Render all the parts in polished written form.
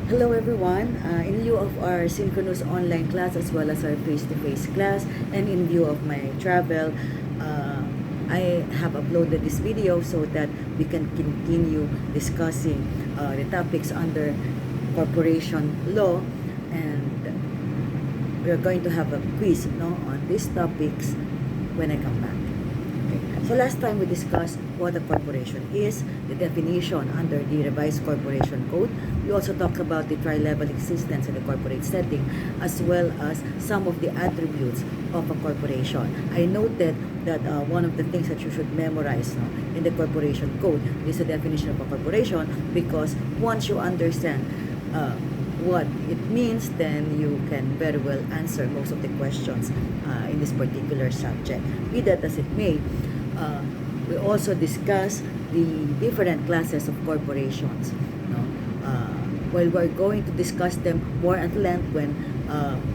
Hello everyone. In lieu of our synchronous online class as well as our face-to-face class, and in view of my travel, uh, I have uploaded this video so that we can continue discussing the topics under corporation law, and we are going to have a quiz on these topics when I come back. So last time we discussed what a corporation is, the definition under the revised corporation code. We also talked about the tri-level existence in the corporate setting, as well as some of the attributes of a corporation. I noted that one of the things that you should memorize in the corporation code is the definition of a corporation, because once you understand what it means, then you can very well answer most of the questions in this particular subject. Be that as it may, we also discuss the different classes of corporations. While we're going to discuss them more at length when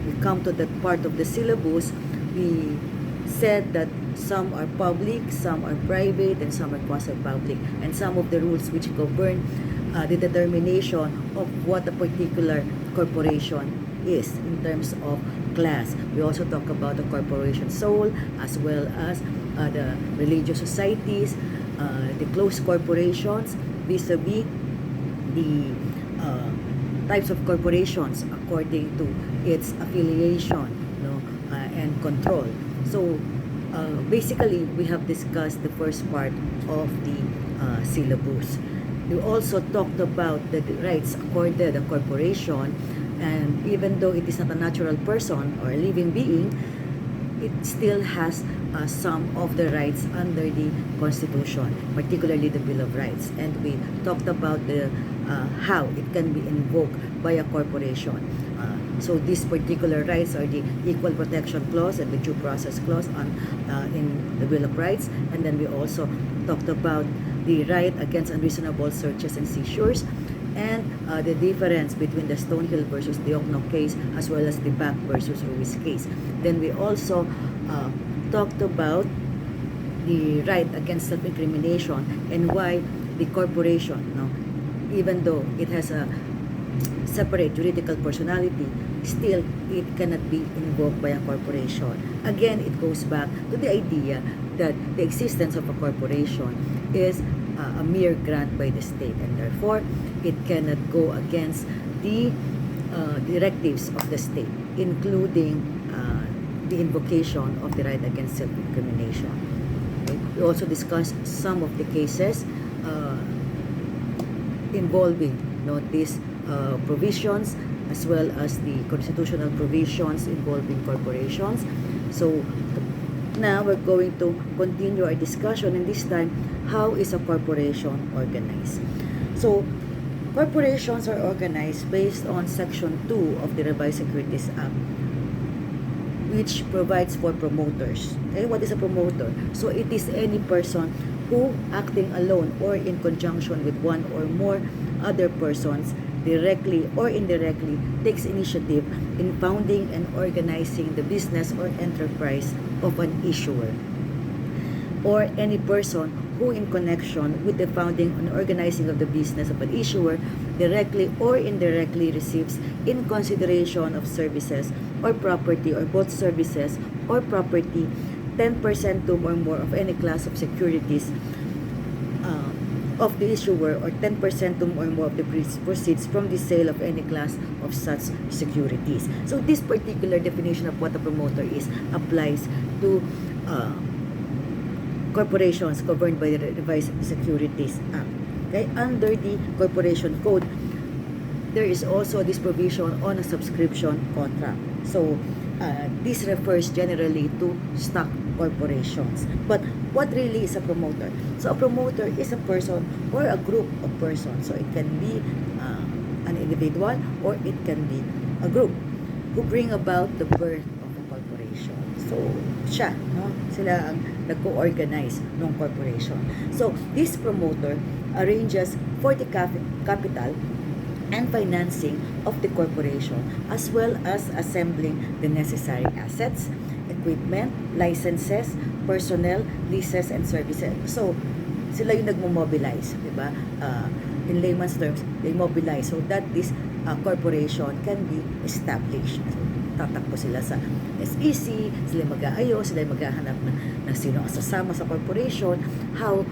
we come to that part of the syllabus, we said that some are public, some are private, and some are quasi-public, and some of the rules which govern the determination of what a particular corporation is in terms of class. We also talk about the corporation soul, as well as the religious societies, the closed corporations, vis-a-vis the types of corporations according to its affiliation, and control. So basically, we have discussed the first part of the syllabus. We also talked about the rights accorded a corporation, and even though it is not a natural person or a living being, it still has some of the rights under the Constitution, particularly the Bill of Rights. And we talked about the how it can be invoked by a corporation. So these particular rights are the Equal Protection Clause and the Due Process Clause in the Bill of Rights. And then we also talked about the right against unreasonable searches and seizures, and the difference between the Stonehill versus the Okno case, as well as the Back versus Ruiz case. Then we also talked about the right against self-incrimination and why the corporation, even though it has a separate juridical personality, still it cannot be invoked by a corporation. Again, it goes back to the idea that the existence of a corporation is a mere grant by the state, and therefore it cannot go against the directives of the state, including the invocation of the right against self-incrimination. Okay? We also discussed some of the cases involving these provisions, as well as the constitutional provisions involving corporations. So now we're going to continue our discussion, and this time, how is a corporation organized? So corporations are organized based on Section 2 of the Revised Securities Act, which provides for promoters. Okay, what is a promoter? So it is any person who, acting alone or in conjunction with one or more other persons, directly or indirectly takes initiative in founding and organizing the business or enterprise of an issuer, or any person who, in connection with the founding and organizing of the business of an issuer, directly or indirectly receives in consideration of services or property, or both services or property, 10% or more of any class of securities of the issuer, or 10% or more of the proceeds from the sale of any class of such securities. So this particular definition of what a promoter is applies to corporations governed by the Revised Securities Act. Okay? Under the Corporation Code, there is also this provision on a subscription contract. So this refers generally to stock corporations. But what really is a promoter? So a promoter is a person or a group of persons. So it can be an individual, or it can be a group who bring about the birth of a corporation. So siya, sila ang nag-co-organize ng corporation. So this promoter arranges for the capital and financing of the corporation, as well as assembling the necessary assets, equipment, licenses, personnel, leases, and services. So, sila yung nagmo-mobilize, di ba? in layman's terms, they mobilize so that this corporation can be established. So, tatakbo sila sa SEC, sila mag-aayos, sila maghahanap ng sino ang sasama sa corporation, how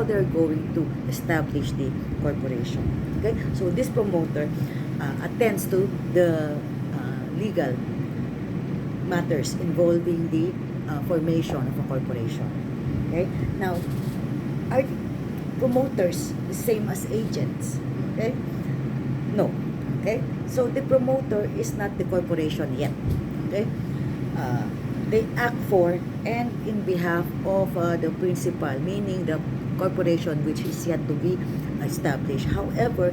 they're going to establish the corporation. Okay? So this promoter attends to the legal matters involving the formation of a corporation. Okay? Now, are promoters the same as agents? Okay? No. Okay? So the promoter is not the corporation yet. Okay? They act for and in behalf of the principal, meaning the corporation which is yet to be established. However,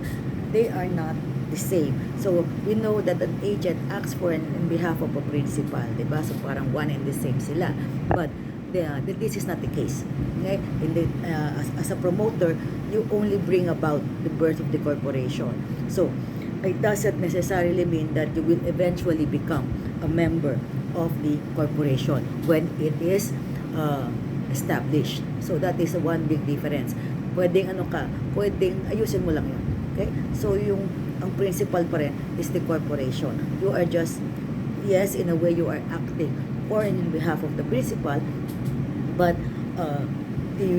they are not the same. So, we know that an agent acts for and in behalf of a principal, diba? So, parang one and the same sila. But, this is not the case. Okay? As a promoter, you only bring about the birth of the corporation. So, it doesn't necessarily mean that you will eventually become a member of the corporation when it is established. So, that is one big difference. Pwedeng pwedeng ayusin mo lang yun. Okay? So, ang principal pa rin is the corporation. You are just, yes, in a way you are acting for and in behalf of the principal, but the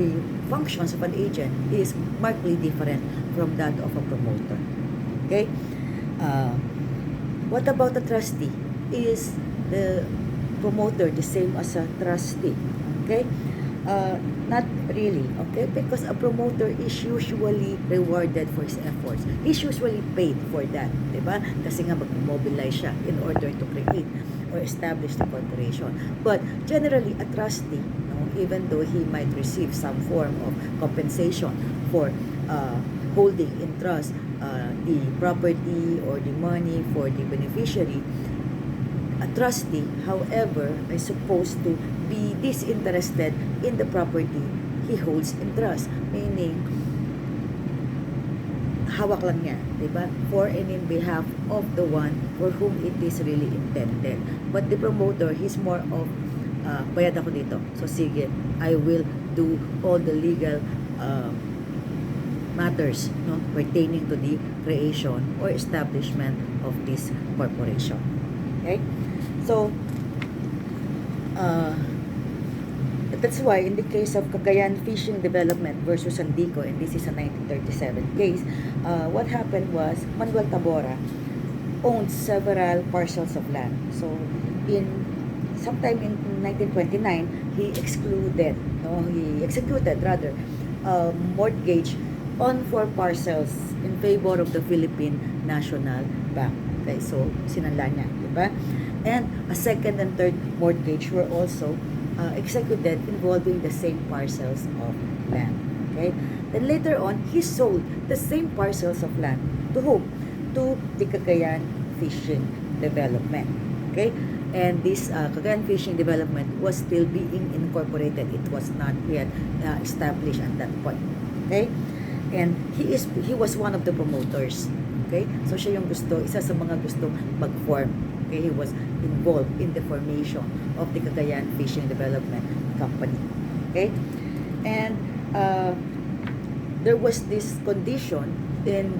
functions of an agent is markedly different from that of a promoter. Okay? What about a trustee? Is the promoter the same as a trustee? Okay? Not really, okay? Because a promoter is usually rewarded for his efforts. He's usually paid for that, diba? Kasi nga mag-mobilize siya in order to create or establish the corporation. But generally, a trustee, even though he might receive some form of compensation for holding in trust the property or the money for the beneficiary, a trustee, however, is supposed to be disinterested in the property he holds in trust. Meaning, hawak lang niya, diba? For and in behalf of the one for whom it is really intended. But the promoter, he's more of, bayad ako dito. So, sige, I will do all the legal matters, no, pertaining to the creation or establishment of this corporation. Okay? So, that's why in the case of Cagayan Fishing Development versus Sandico, and this is a 1937 case, what happened was Manuel Tabora owned several parcels of land. So, sometime in 1929, he executed mortgage on 4 parcels in favor of the Philippine National Bank. Okay, so sinanla niya, diba? And a second and third mortgage were also executed involving the same parcels of land. Okay? Then later on, he sold the same parcels of land to whom? To the Cagayan Fishing Development. Okay? And this Cagayan Fishing Development was still being incorporated. It was not yet established at that point. Okay? And he was one of the promoters. Okay? So siya yung isa sa mga gusto mag-form. Okay? He was involved in the formation of the Cagayan Fishing Development Company. Okay? And there was this condition in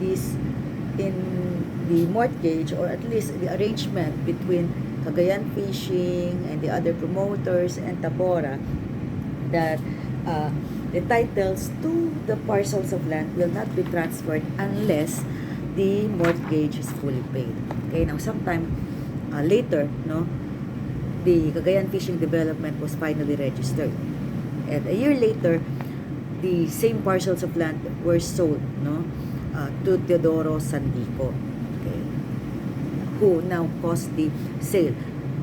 the mortgage, or at least the arrangement between Cagayan Fishing and the other promoters and Tabora, that the titles to the parcels of land will not be transferred unless the mortgage is fully paid. Okay, now sometime later, no, the Cagayan Fishing Development was finally registered. And a year later, the same parcels of land were sold, no, to Teodoro Sandico, okay, who now caused the sale.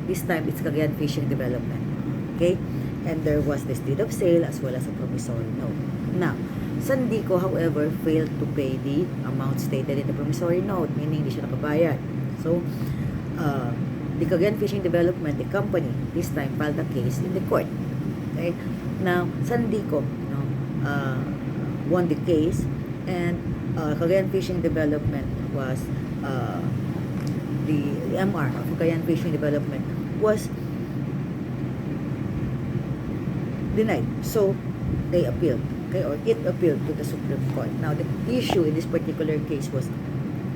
This time, it's Cagayan Fishing Development. Okay? And there was this deed of sale as well as a promissory note. Now, Sandico, however, failed to pay the amount stated in the promissory note, meaning hindi siya nakabayad. So, the Cagayan Fishing Development, the company, this time filed a case in the court. Okay? Now, Sandico, won the case, and Cagayan Fishing Development was the MR of Cagayan Fishing Development was denied. So, they appealed. Okay, or it appealed to the Supreme Court. Now, the issue in this particular case was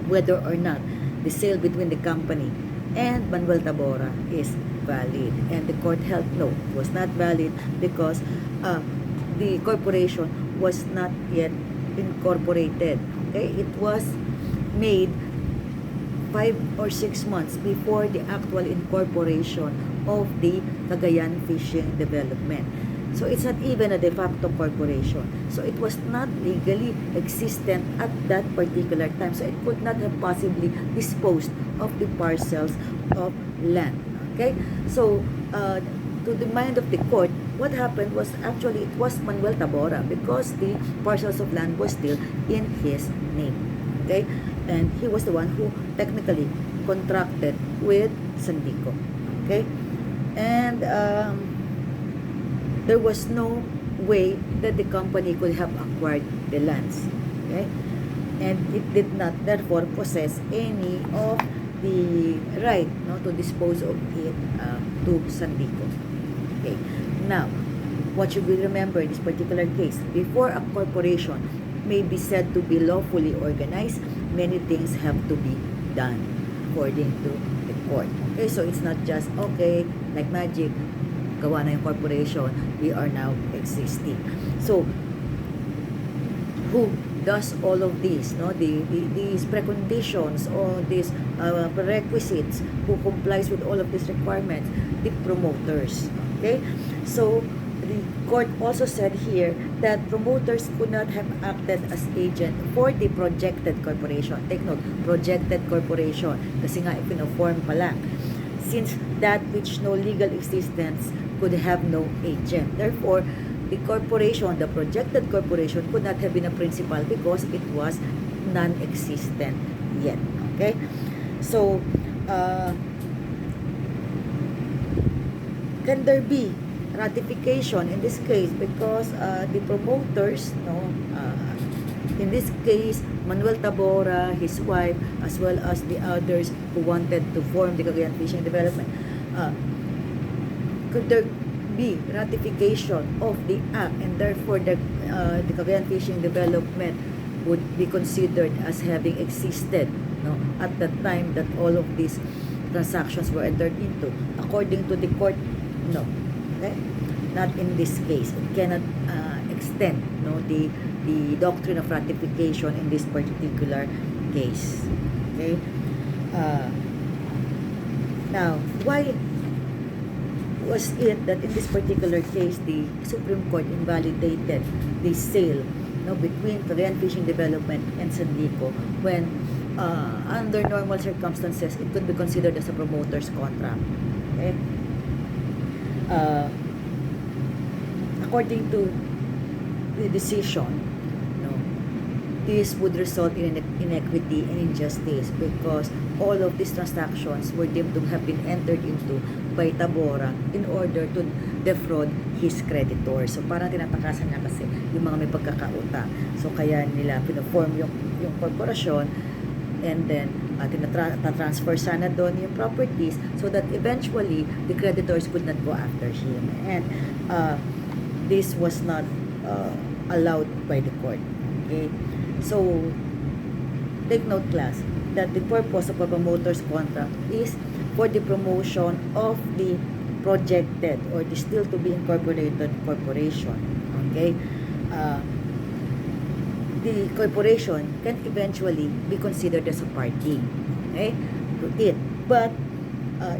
whether or not the sale between the company and Manuel Tabora is valid. And the court held no, it was not valid because the corporation was not yet incorporated. Okay, it was made 5 or 6 months before the actual incorporation of the Cagayan Fishing Development. So it's not even a de facto corporation. So it was not legally existent at that particular time. So it could not have possibly disposed of the parcels of land. Okay? So to the mind of the court, what happened was actually it was Manuel Tabora because the parcels of land were still in his name. Okay? And he was the one who technically contracted with Sandico. Okay? And there was no way that the company could have acquired the lands. Okay? And it did not therefore possess any of the right to dispose of it to Sandico. Okay. Now, what should we remember in this particular case? Before a corporation may be said to be lawfully organized, many things have to be done according to the court. Okay, so it's not just, okay, like magic, gawa na yung corporation, we are now existing. So, who does all of this? These preconditions or these prerequisites, who complies with all of these requirements? The promoters. Okay? So, the court also said here that promoters could not have acted as agent for the projected corporation. Take note, projected corporation. Kasi nga, ipino-form pa lang. Since that which no legal existence could have no agent. Therefore, the corporation, the projected corporation, could not have been a principal because it was non-existent yet. Okay? So, can there be ratification in this case because the promoters, in this case, Manuel Tabora, his wife, as well as the others who wanted to form the Cagayan Fishing Development, could there be ratification of the act and therefore the Cagayan Fishing Development would be considered as having existed at the time that all of these transactions were entered into? According to the court, no. Okay? Not in this case. It cannot extend the doctrine of ratification in this particular case. Okay? Now, why was it that in this particular case the Supreme Court invalidated the sale between Cagayan Fishing Development and Sandico when under normal circumstances it could be considered as a promoter's contract? Okay? According to the decision, this would result in inequity and injustice because all of these transactions were deemed to have been entered into by Tabora in order to defraud his creditors. So parang tinatakasan niya kasi yung mga may pagkakautang. So kaya nila pinaform yung korporasyon and then transfer sana doon yung properties so that eventually the creditors could not go after him. And this was not allowed by the court. Okay? So, take note, class, that the purpose of a promoter's contract is for the promotion of the projected or the still to be incorporated corporation. Okay? The corporation can eventually be considered as a party, okay, to it. But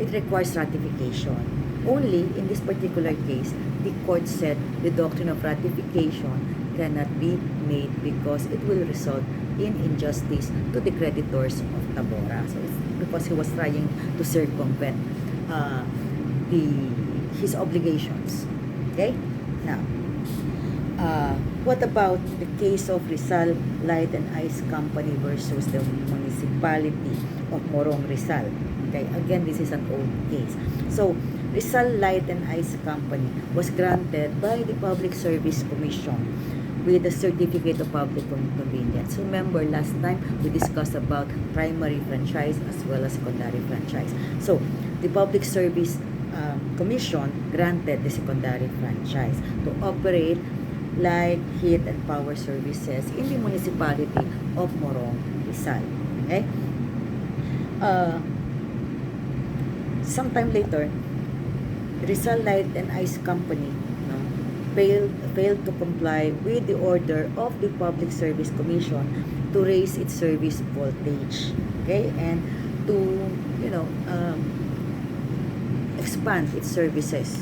it requires ratification. Only in this particular case, the court said the doctrine of ratification cannot be made because it will result in injustice to the creditors of Tabora. So it's because he was trying to circumvent his obligations. Okay? Now, what about the case of Rizal Light and Ice Company versus the municipality of Morong Rizal? Okay, again, this is an old case. So, Rizal Light and Ice Company was granted by the Public Service Commission with a certificate of public convenience. Remember, last time we discussed about primary franchise as well as secondary franchise. So, the Public Service Commission granted the secondary franchise to operate light, heat, and power services in the municipality of Morong, Rizal. Okay? Uh, Sometime later, Rizal Light and Ice Company, no, failed to comply with the order of the Public Service Commission to raise its service voltage, okay, and to, you know, expand its services.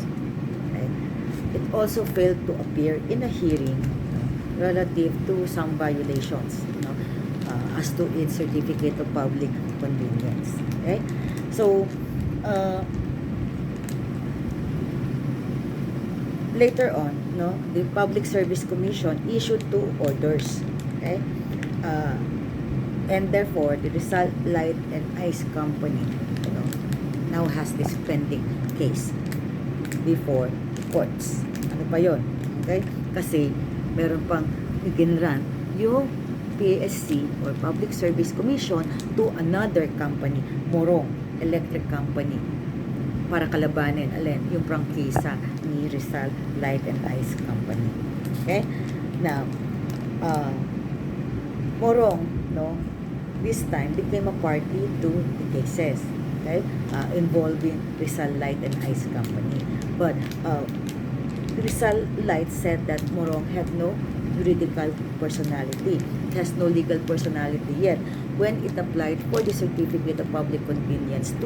Okay? It also failed to appear in a hearing, relative to some violations, as to its certificate of public convenience. Okay, so later on, the Public Service Commission issued two orders. Okay, uh, and therefore the Rizal Light and Ice Company, now has this pending case before courts. Ano pa yon? Okay? Kasi meron pang iginran yung PSC or Public Service Commission to another company, Morong Electric Company, para kalabanin yung prangkisa ni Rizal Light and Ice Company. Okay? Now, Morong, this time became a party to the cases, okay, involving Rizal Light and Ice Company. But Rizal Light said that Morong had no juridical personality. It has no legal personality yet when it applied for the certificate of public convenience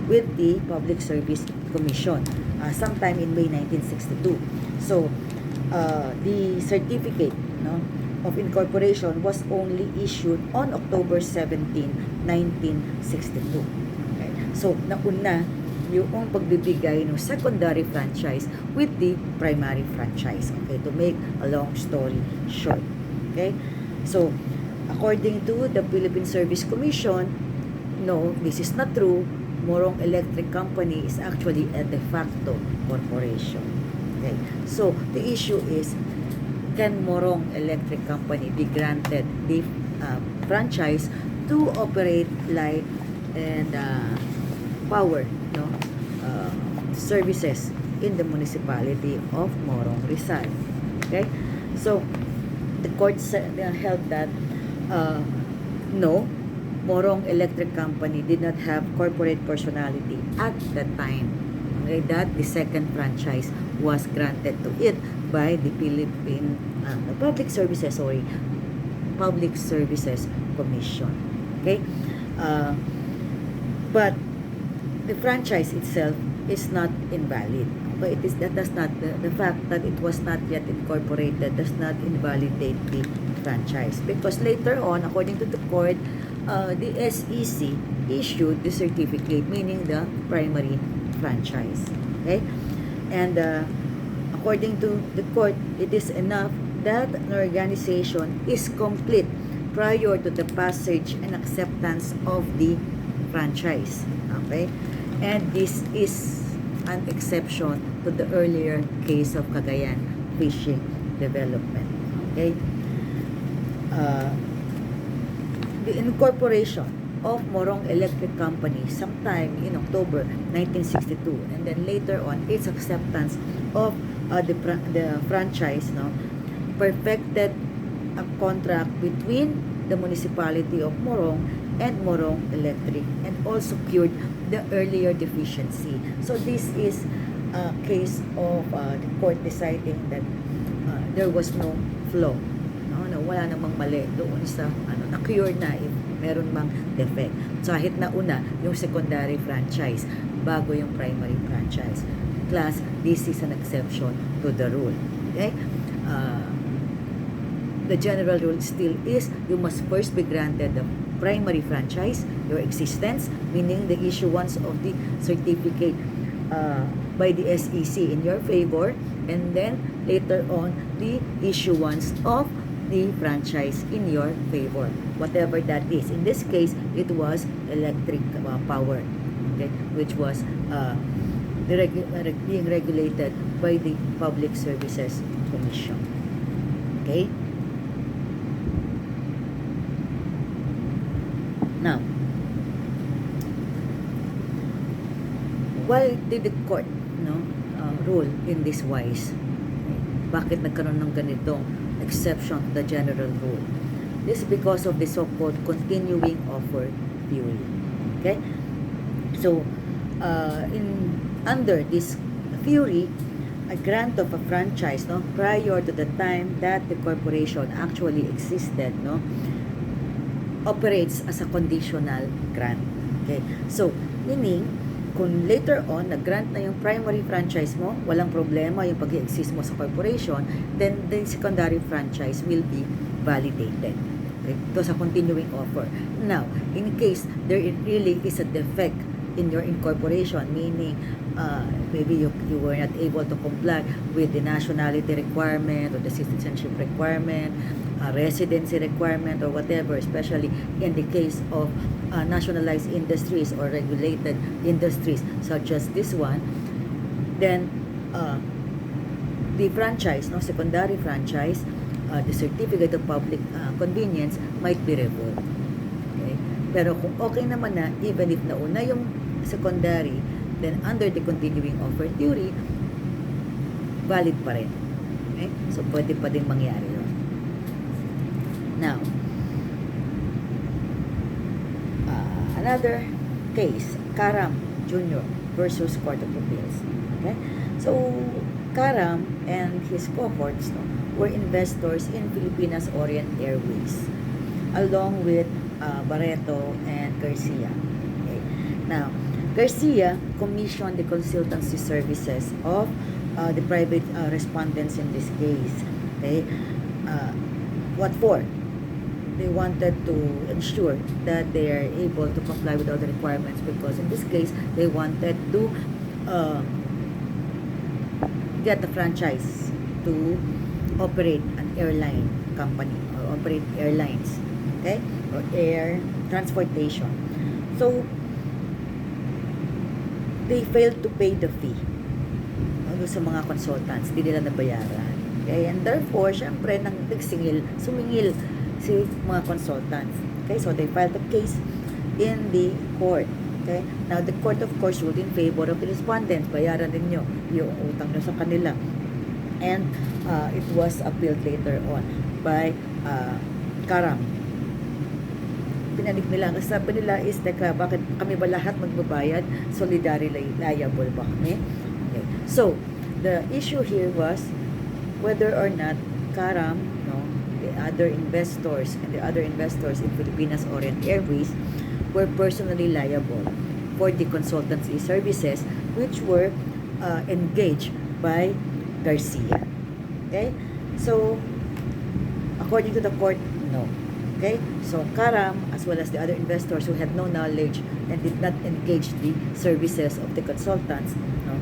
with the Public Service Commission sometime in May 1962. So the certificate of incorporation was only issued on October 17, 1962. Okay? So nauna yung pagbibigay ng secondary franchise with the primary franchise. Okay, to make a long story short. Okay, so according to the Philippine Service Commission, no, this is not true. Morong Electric Company is actually a de facto corporation. Okay, so the issue is, can Morong Electric Company be granted the franchise to operate light and power services in the municipality of Morong, Rizal? Okay, so the court held that no, Morong Electric Company did not have corporate personality at the time, okay, that the second franchise was granted to it by the Philippine Public Services Commission. Okay, but the franchise itself is not invalid. But the fact that it was not yet incorporated does not invalidate the franchise, because later on, according to the court, the SEC issued the certificate, meaning the primary franchise. Okay, and according to the court, it is enough that an organization is complete prior to the passage and acceptance of the franchise. Okay, and this is an exception to the earlier case of Cagayan Fishing Development. Okay, the incorporation of Morong Electric Company sometime in October 1962, and then later on its acceptance of the franchise, perfected a contract between the municipality of Morong and Morong Electric, and also cured the earlier deficiency. So this is a case of the court deciding that there was no flaw, na wala namang mali doon sa na-cure na if meron mang defect. So kahit nauna yung secondary franchise bago yung primary franchise. Class, this is an exception to the rule. Okay? The general rule still is you must first be granted the primary franchise, your existence, meaning the issuance of the certificate by the SEC in your favor, and then later on the issuance of the franchise in your favor, whatever that is. In this case, it was electric power, okay, which was being regulated by the Public Services Commission. Okay. Now, why did the court rule in this wise? bakit nagkaroon ng ganitong exception to the general rule. This is because of the so-called continuing offer theory. Okay? So, under this theory, a grant of a franchise, no, prior to the time that the corporation actually existed, no, operates as a conditional grant. Okay? So, meaning, kung later on, nag-grant na yung primary franchise mo, walang problema yung pag-exist mo sa corporation, then the secondary franchise will be validated. Okay? Ito sa continuing offer. Now, in case there really is a defect in your incorporation, meaning maybe you were not able to comply with the nationality requirement or the citizenship requirement, residency requirement or whatever, especially in the case of nationalized industries or regulated industries such as this one, then the franchise, no, secondary franchise, the certificate of public convenience might be revoked. Okay? Pero kung okay naman na, even if nauna yung secondary, then under the continuing offer theory, valid pa rin. Okay? So, pwede pa din mangyari yun. Now, another case, Karam Jr. versus Court of Appeals. Okay? So, Karam and his cohorts, no, were investors in Filipinas Orient Airways along with Barreto and Garcia. Okay? Now, Garcia commissioned the consultancy services of the private respondents in this case. Okay? What for? They wanted to ensure that they are able to comply with all the requirements, because in this case, they wanted to get a franchise to operate an airline company or operate airlines, okay, or air transportation. So, they failed to pay the fee sa mga consultants, di nila nabayaran. Okay, and therefore, syempre, sumingil si mga consultants. Okay, so they filed a case in the court. Okay, now the court of course ruled in favor of the respondents. Bayaran din nyo yung utang nyo sa kanila. And it was appealed later on by Karam. Pinalik nila. Ang sabi nila is, teka, bakit kami ba lahat magbabayad? Solidarily liable ba kami? Okay. So, the issue here was whether or not Karam, no, the other investors and the other investors in Filipinas Orient Airways were personally liable for the consultancy services which were engaged by Garcia. Okay? So, according to the court, no. Okay? So, Karam, as well as the other investors who had no knowledge and did not engage the services of the consultants, no,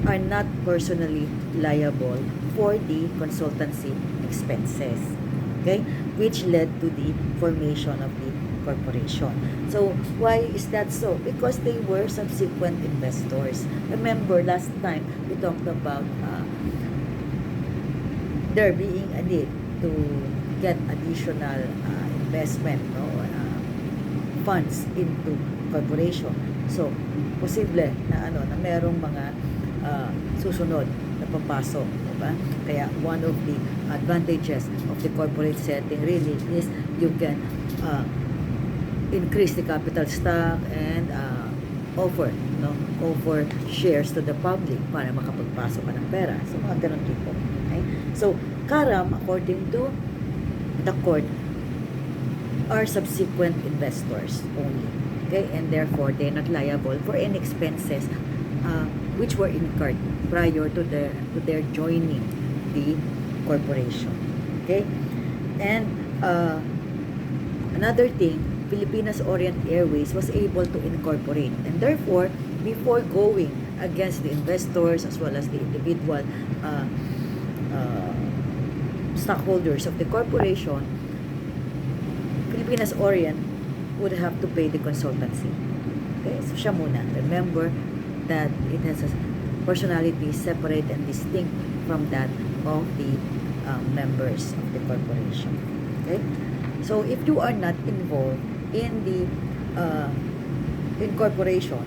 are not personally liable for the consultancy expenses. Okay? Which led to the formation of the corporation. So, why is that so? Because they were subsequent investors. Remember, last time, we talked about there being a need to get additional investment, no, funds into corporation. So, posible na na merong mga susunod na papasok, diba? Kaya one of the advantages of the corporate setting really is you can increase the capital stock and offer shares to the public para makapagpasok ka ng pera. So, mga ganun tipo. Okay? So, Karam, according to the court, are subsequent investors only. Okay? And therefore, they're not liable for any expenses which were incurred prior to their joining the corporation. Okay? And another thing, Filipinas Orient Airways was able to incorporate, and therefore, before going against the investors as well as the individual stockholders of the corporation, Filipinas Orient would have to pay the consultancy. Okay, so siya muna. Remember that it has a personality separate and distinct from that of the members of the corporation. Okay, so if you are not involved in the incorporation,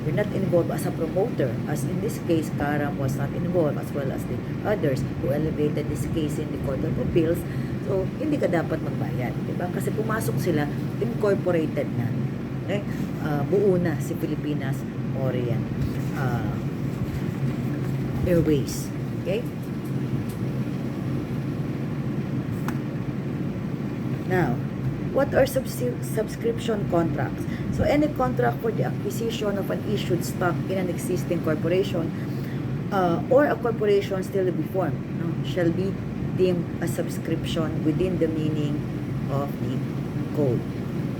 You're not involved as a promoter. As in this case, Karam was not involved as well as the others who elevated this case in the Court of Appeals. So, hindi ka dapat magbayad. Diba? Kasi pumasok sila, incorporated na. Okay? Buo na si Pilipinas Orient Airways. Okay? Now, what are subscription contracts? So, any contract for the acquisition of an issued stock in an existing corporation or a corporation still to be formed shall be deemed a subscription within the meaning of the code.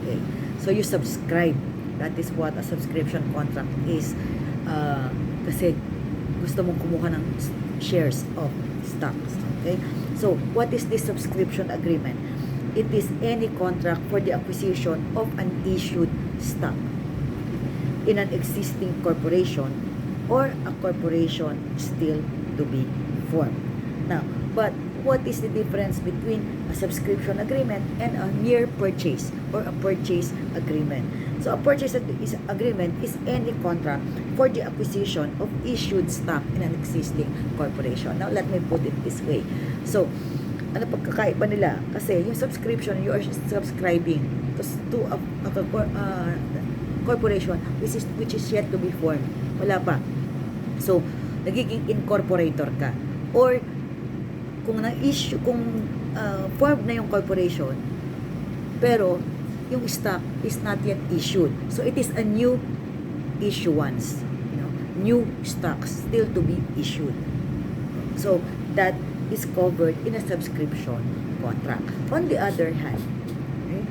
Okay. So, you subscribe. That is what a subscription contract is. Kasi gusto mong kumuha ng shares of stocks. Okay. So, what is this subscription agreement? It is any contract for the acquisition of an issued stock in an existing corporation or a corporation still to be formed. Now, but what is the difference between a subscription agreement and a mere purchase or a purchase agreement? So, a purchase agreement is any contract for the acquisition of issued stock in an existing corporation. Now, let me put it this way. So, ano pagkakaiba nila? Kasi yung subscription, you are subscribing to a corporation which is yet to be formed. Wala pa. So, nagiging incorporator ka. Or, kung formed na yung corporation, pero yung stock is not yet issued. So, it is a new issuance. New stocks still to be issued. So, that is covered in a subscription contract. On the other hand, okay,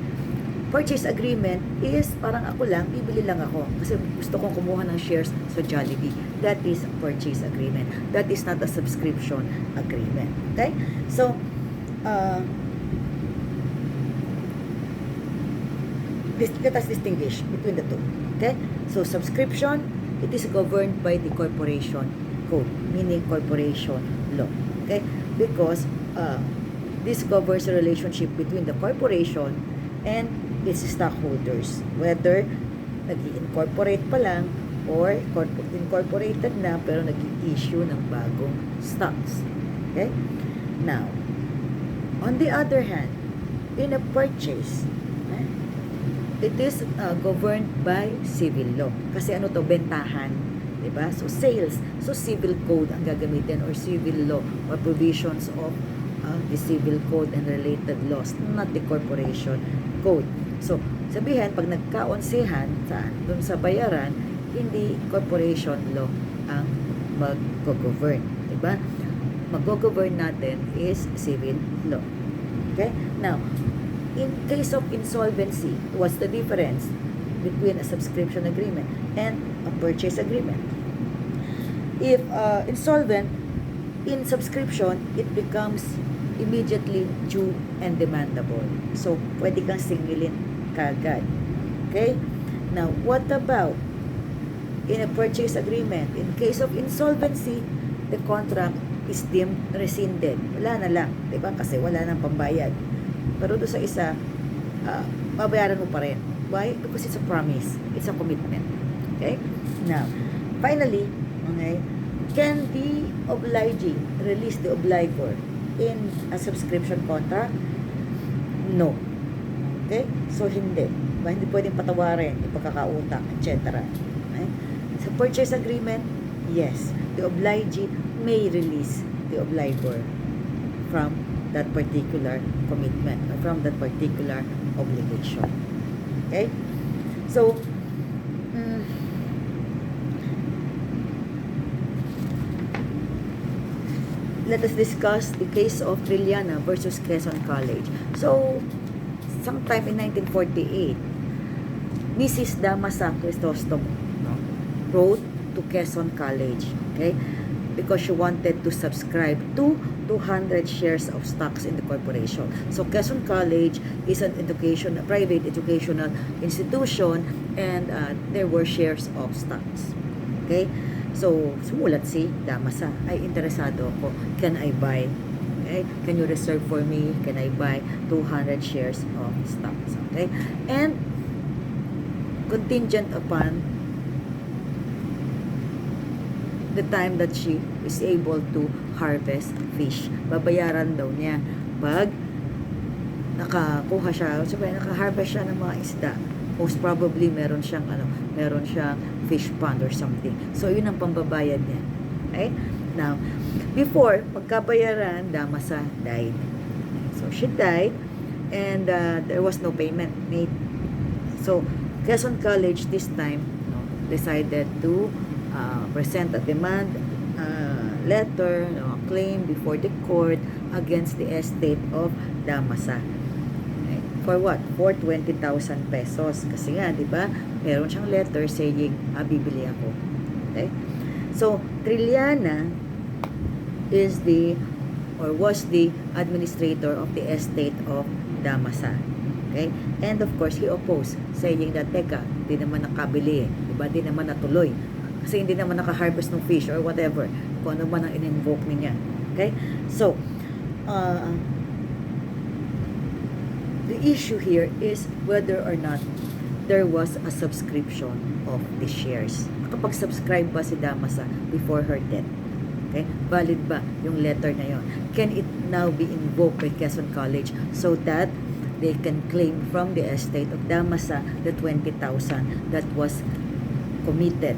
purchase agreement is parang ako lang, bibili lang ako kasi gusto kong kumuha ng shares sa Jollibee. That is a purchase agreement. That is not a subscription agreement. Okay? So, let us distinguish between the two. Okay? So, subscription, it is governed by the corporation code, meaning corporation law. Okay? Because this governs the relationship between the corporation and its stockholders. Whether nag-incorporate pa lang or incorporated na pero nag-issue ng bagong stocks. Okay? Now, on the other hand, in a purchase, it is governed by civil law. Kasi ano to, bentahan. Diba? So, sales. So, civil code ang gagamitin or civil law or provisions of the civil code and related laws, not the corporation code. So, sabihin, pag nagkaonsihan dun sa bayaran, hindi corporation law ang mag-govern. Diba? Mag-govern natin is civil law. Okay? Now, in case of insolvency, what's the difference between a subscription agreement and a purchase agreement? If insolvent, in subscription, it becomes immediately due and demandable. So, pwede kang singilin kagad. Okay? Now, what about in a purchase agreement? In case of insolvency, the contract is deemed rescinded. Wala na lang. Diba? Kasi wala nang pambayad. Pero doon sa isa, babayaran mo pa rin. Why? Because it's a promise. It's a commitment. Okay? Now, finally, okay, can the obliging release the obligor in a subscription contract? No. Okay? So, hindi. Hindi pwedeng patawarin, ipagkakautak, etc. Okay? Sa purchase agreement, yes. The obliging may release the obligor from that particular commitment or from that particular obligation. Okay? So, let us discuss the case of Trilliana versus Quezon College. So, sometime in 1948, Mrs. Damasa Crisostomo wrote to Quezon College, okay, because she wanted to subscribe to 200 shares of stocks in the corporation. So, Quezon College is a private educational institution, and there were shares of stocks. Okay? So, sumulat si Damasa, ay interesado ako, can I buy? Okay? Can you reserve for me? Can I buy 200 shares of stocks? Okay? And contingent upon the time that she is able to harvest fish. Babayaran daw niya pag nakakuha siya, sabi, naka-harvest siya ng mga isda. Most probably meron siyang fish pond or something. So yun ang pambabayad niya. Okay? Now, before pagkabayaran, Damasa died. So she died and there was no payment made. So Quezon College this time decided to present a demand letter, claim before the court against the estate of Damasa. Okay. For what? For 20,000 pesos. Kasi nga, di ba, meron siyang letter saying, bibili ako. Okay? So, Trilliana was the administrator of the estate of Damasa. Okay? And of course, he opposed, saying that, teka, di naman nakabili, diba? Di naman natuloy. Kasi hindi naman naka-harvest ng fish or whatever. Kung ano man ang in-invoke niya. Okay? So, the issue here is whether or not there was a subscription of the shares. Kapag subscribe ba si Damasa before her death? Okay? Valid ba yung letter na yon? Can it now be invoked by Quezon College so that they can claim from the estate of Damasa the 20,000 that was committed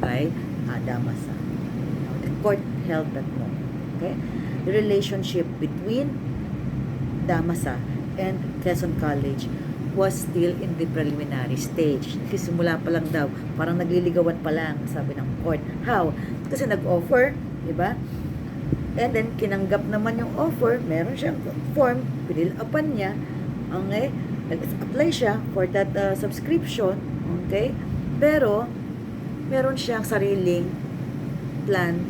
by Damasa? The court held that no. Okay? The relationship between Damasa and Quezon College was still in the preliminary stage. Kasi simula pa lang daw, parang nagliligawan pa lang, sabi ng court. How? Kasi nag-offer, di ba? And then, kinanggap naman yung offer, meron siyang form, pinilapan niya, okay? Nag-apply siya for that subscription, okay? Pero, meron siyang sariling plan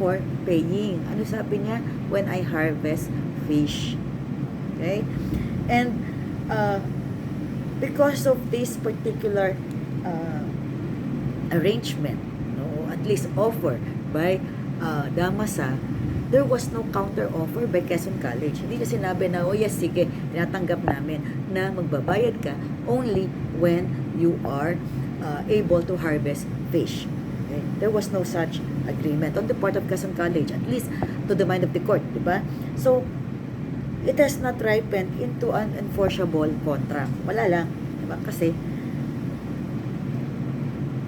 for paying. Ano sabi niya? When I harvest fish. Okay? And, because of this particular arrangement, at least offer by Damasa, there was no counter offer by Quezon College. Hindi na sinabi na, yes, sige, tinatanggap namin na magbabayad ka only when you are able to harvest fish. Okay? There was no such agreement on the part of Quezon College, at least to the mind of the court, di ba? So, it has not ripened into an enforceable contract. Wala lang. Diba? Kasi,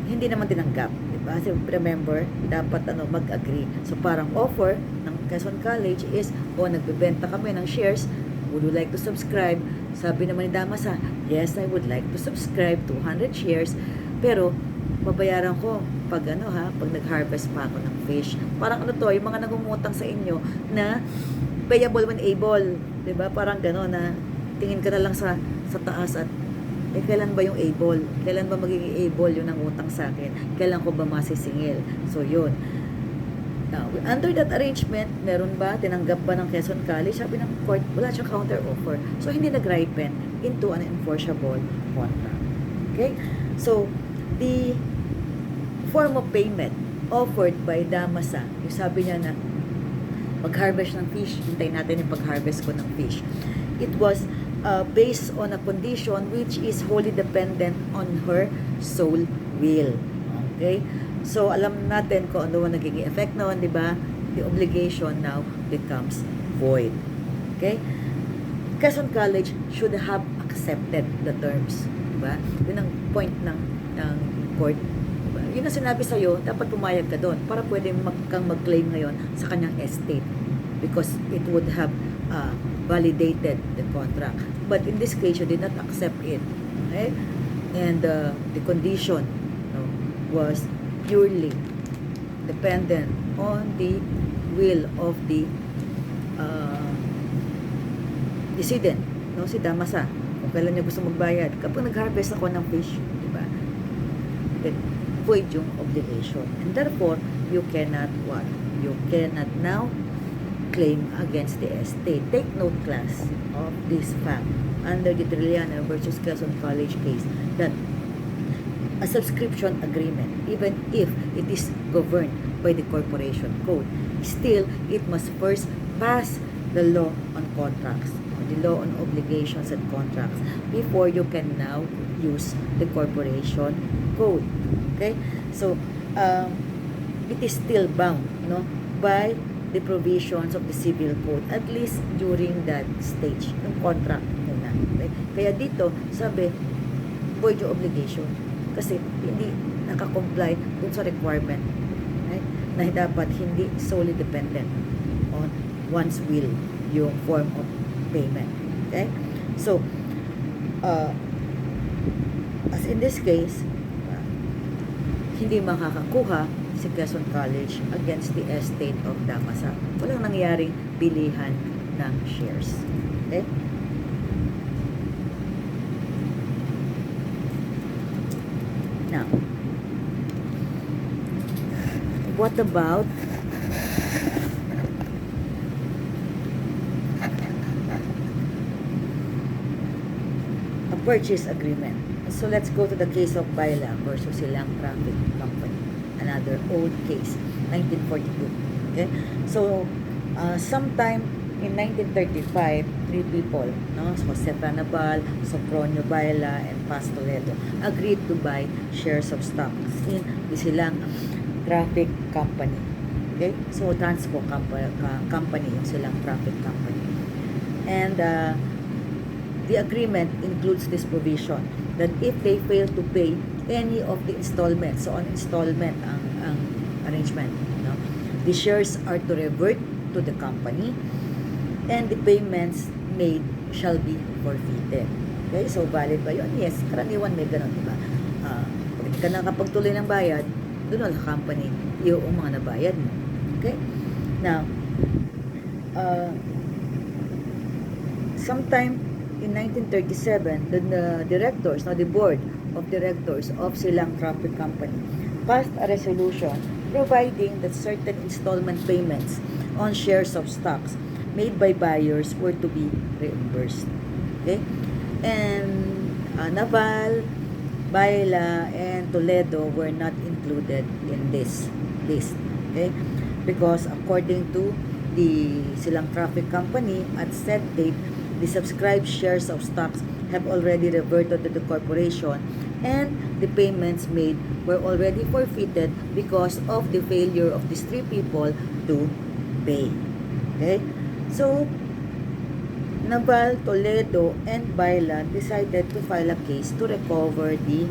hindi naman tinanggap. Diba? Kasi remember, dapat mag-agree. So, parang offer ng Quezon College is, nagbebenta kami ng shares. Would you like to subscribe? Sabi naman ni Damasa, yes, I would like to subscribe 200 shares. Pero, babayaran ko pag pag nag-harvest pa ako ng fish. Parang yung mga nangungutang sa inyo na payable when able, 'di ba? Parang gano'n na tingin ka na lang sa taas at kailan ba yung able? Kailan ba magiging able yung nangutang sa akin? Kailan ko ba masisingil? So yun. Now, under that arrangement, meron ba tinanggap ba ng Quezon College? Sabi ng court, wala siyang counter offer. So hindi nag-ripen into an enforceable contract. Okay? So the form of payment offered by Damasa, yung sabi niya na pag-harvest ng fish, hintayin natin yung pag-harvest ko ng fish. It was based on a condition which is wholly dependent on her sole will. Okay? So, alam natin kung ano ang nagiging effect noon, di ba? The obligation now becomes void. Okay? Quezon College should have accepted the terms. Di ba? Yun ang point ng court. Diba? Yun ang sinabi sa'yo, dapat pumayag ka doon para pwede kang mag-claim ngayon sa kanyang estate because it would have validated the contract. But in this case, you did not accept it. Okay? And the condition was purely dependent on the will of the decedent, si Damasa. Kung kailan niya gusto magbayad. Kapag nag-harvest ako ng fish, di ba? Then, void yung obligation. And therefore, you cannot what? You cannot now claim against the estate. Take note, class, of this fact under the Trilliana versus Quezon College case that a subscription agreement, even if it is governed by the corporation code, still, it must first pass the law on contracts, the law on obligations and contracts, before you can now use the corporation code. Okay? So, it is still bound, no, by the provisions of the civil code, at least during that stage, yung contract muna. Okay? Kaya dito, sabi, void yung obligation. Kasi hindi nakakomply dun sa requirement, right? Na dapat hindi solely dependent on one's will yung form of payment. Okay? So, as in this case, hindi makakakuha si Quezon College against the estate of Damasa. Walang nangyaring bilihan ng shares. Okay? Now, what about a purchase agreement? So let's go to the case of Baila versus Silang Traffic Company. Another old case, 1942. Okay? So, sometime in 1935, three people, no, Jose Tanabal, Sopronio Baila, and Paz Toledo, agreed to buy shares of stocks in the Silang Traffic Company. Okay? So, Transco company, yung Silang Traffic Company. And the agreement includes this provision that if they fail to pay any of the installments, so on installment ang arrangement, no, the shares are to revert to the company and the payments made shall be forfeited. Okay, so valid ba yun? Yes, karaniwan may ganun, diba? Pag hindi ka nakapagtuloy ng bayad, doon ang company yung mga nabayad mo. Okay? Now, sometime in 1937, the directors, the board of directors of Silang Traffic Company passed a resolution providing that certain installment payments on shares of stocks made by buyers were to be reimbursed. Okay? And Naval, Baila, and Toledo were not included in this list. Okay? Because according to the Silang Traffic Company, at said date, the subscribed shares of stocks have already reverted to the corporation and the payments made were already forfeited because of the failure of these three people to pay. Okay? So, Naval, Toledo, and Baila decided to file a case to recover the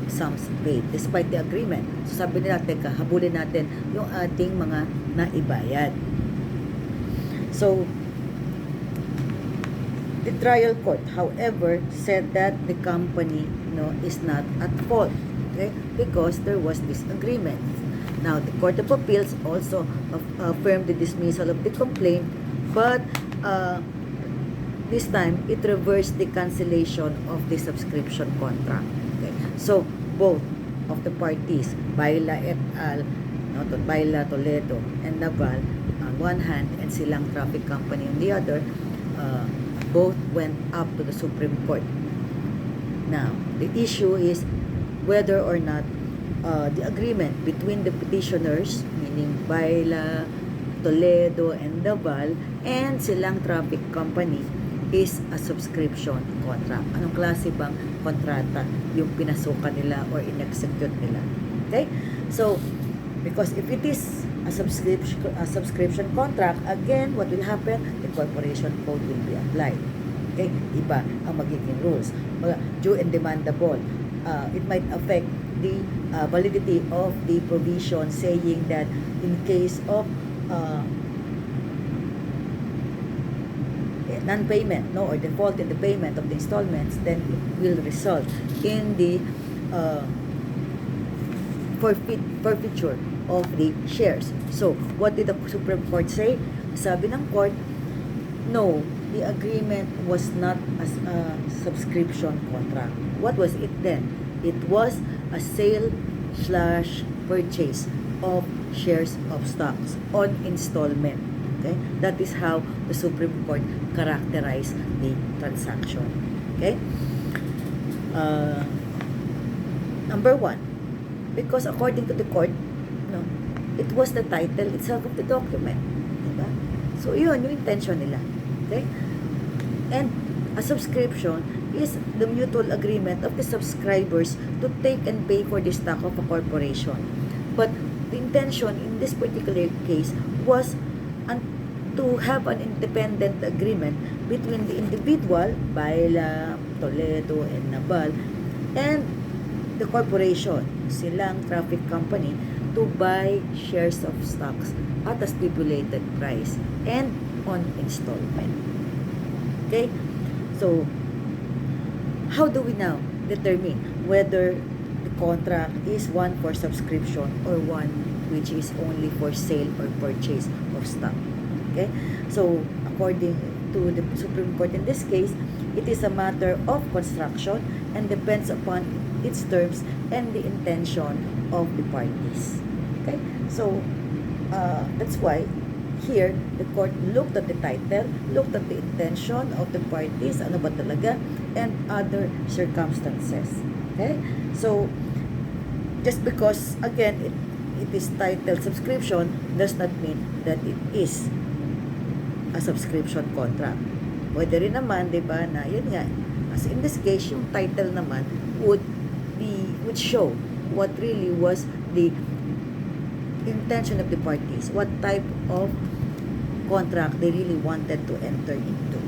sums paid despite the agreement. So, sabi nila, teka, habulin natin yung ating mga naibayad. So, the trial court, however, said that the company, is not at fault, okay, because there was disagreement. Now, the Court of Appeals also affirmed the dismissal of the complaint, but this time it reversed the cancellation of the subscription contract. Okay, so both of the parties, Baila et al., Baila, Toledo, and Naval on one hand, and Silang Traffic Company on the other, both went up to the Supreme Court. Now, the issue is whether or not the agreement between the petitioners, meaning Baila, Toledo, and Naval, and Silang Traffic Company is a subscription contract. Anong klase bang kontrata yung pinasukan nila or in-execute nila? Okay? So, because if it is a subscription contract, again, what will happen? The corporation code will be applied. Okay? Iba ang magiging rules. Due and demandable. It might affect the validity of the provision saying that in case of non-payment, or default in the payment of the installments, then it will result in the forfeiture of the shares. So, what did the Supreme Court say? Sabi ng court, no, the agreement was not a subscription contract. What was it then? It was a sale/purchase of shares of stocks on installment. Okay? That is how the Supreme Court characterized the transaction. Okay? Number one, because according to the court, it was the title itself of the document. Diba? So, yun, yung intention nila. Okay? And a subscription is the mutual agreement of the subscribers to take and pay for the stock of a corporation. But the intention in this particular case was an, to have an independent agreement between the individual, Baila, Toledo, and Nabal, and the corporation, silang traffic company, to buy shares of stocks at a stipulated price and on installment. Okay? So, how do we now determine whether the contract is one for subscription or one which is only for sale or purchase of stock? Okay? So, according to the Supreme Court in this case, it is a matter of construction and depends upon its terms and the intention of the parties. Okay? So, that's why here, the court looked at the title, looked at the intention of the parties, ano ba talaga, and other circumstances. Okay? So, just because, again, it is titled subscription, does not mean that it is a subscription contract. Pwede rin naman, di ba, na yun nga, as in this case, yung title naman would show what really was the intention of the parties, what type of contract they really wanted to enter into.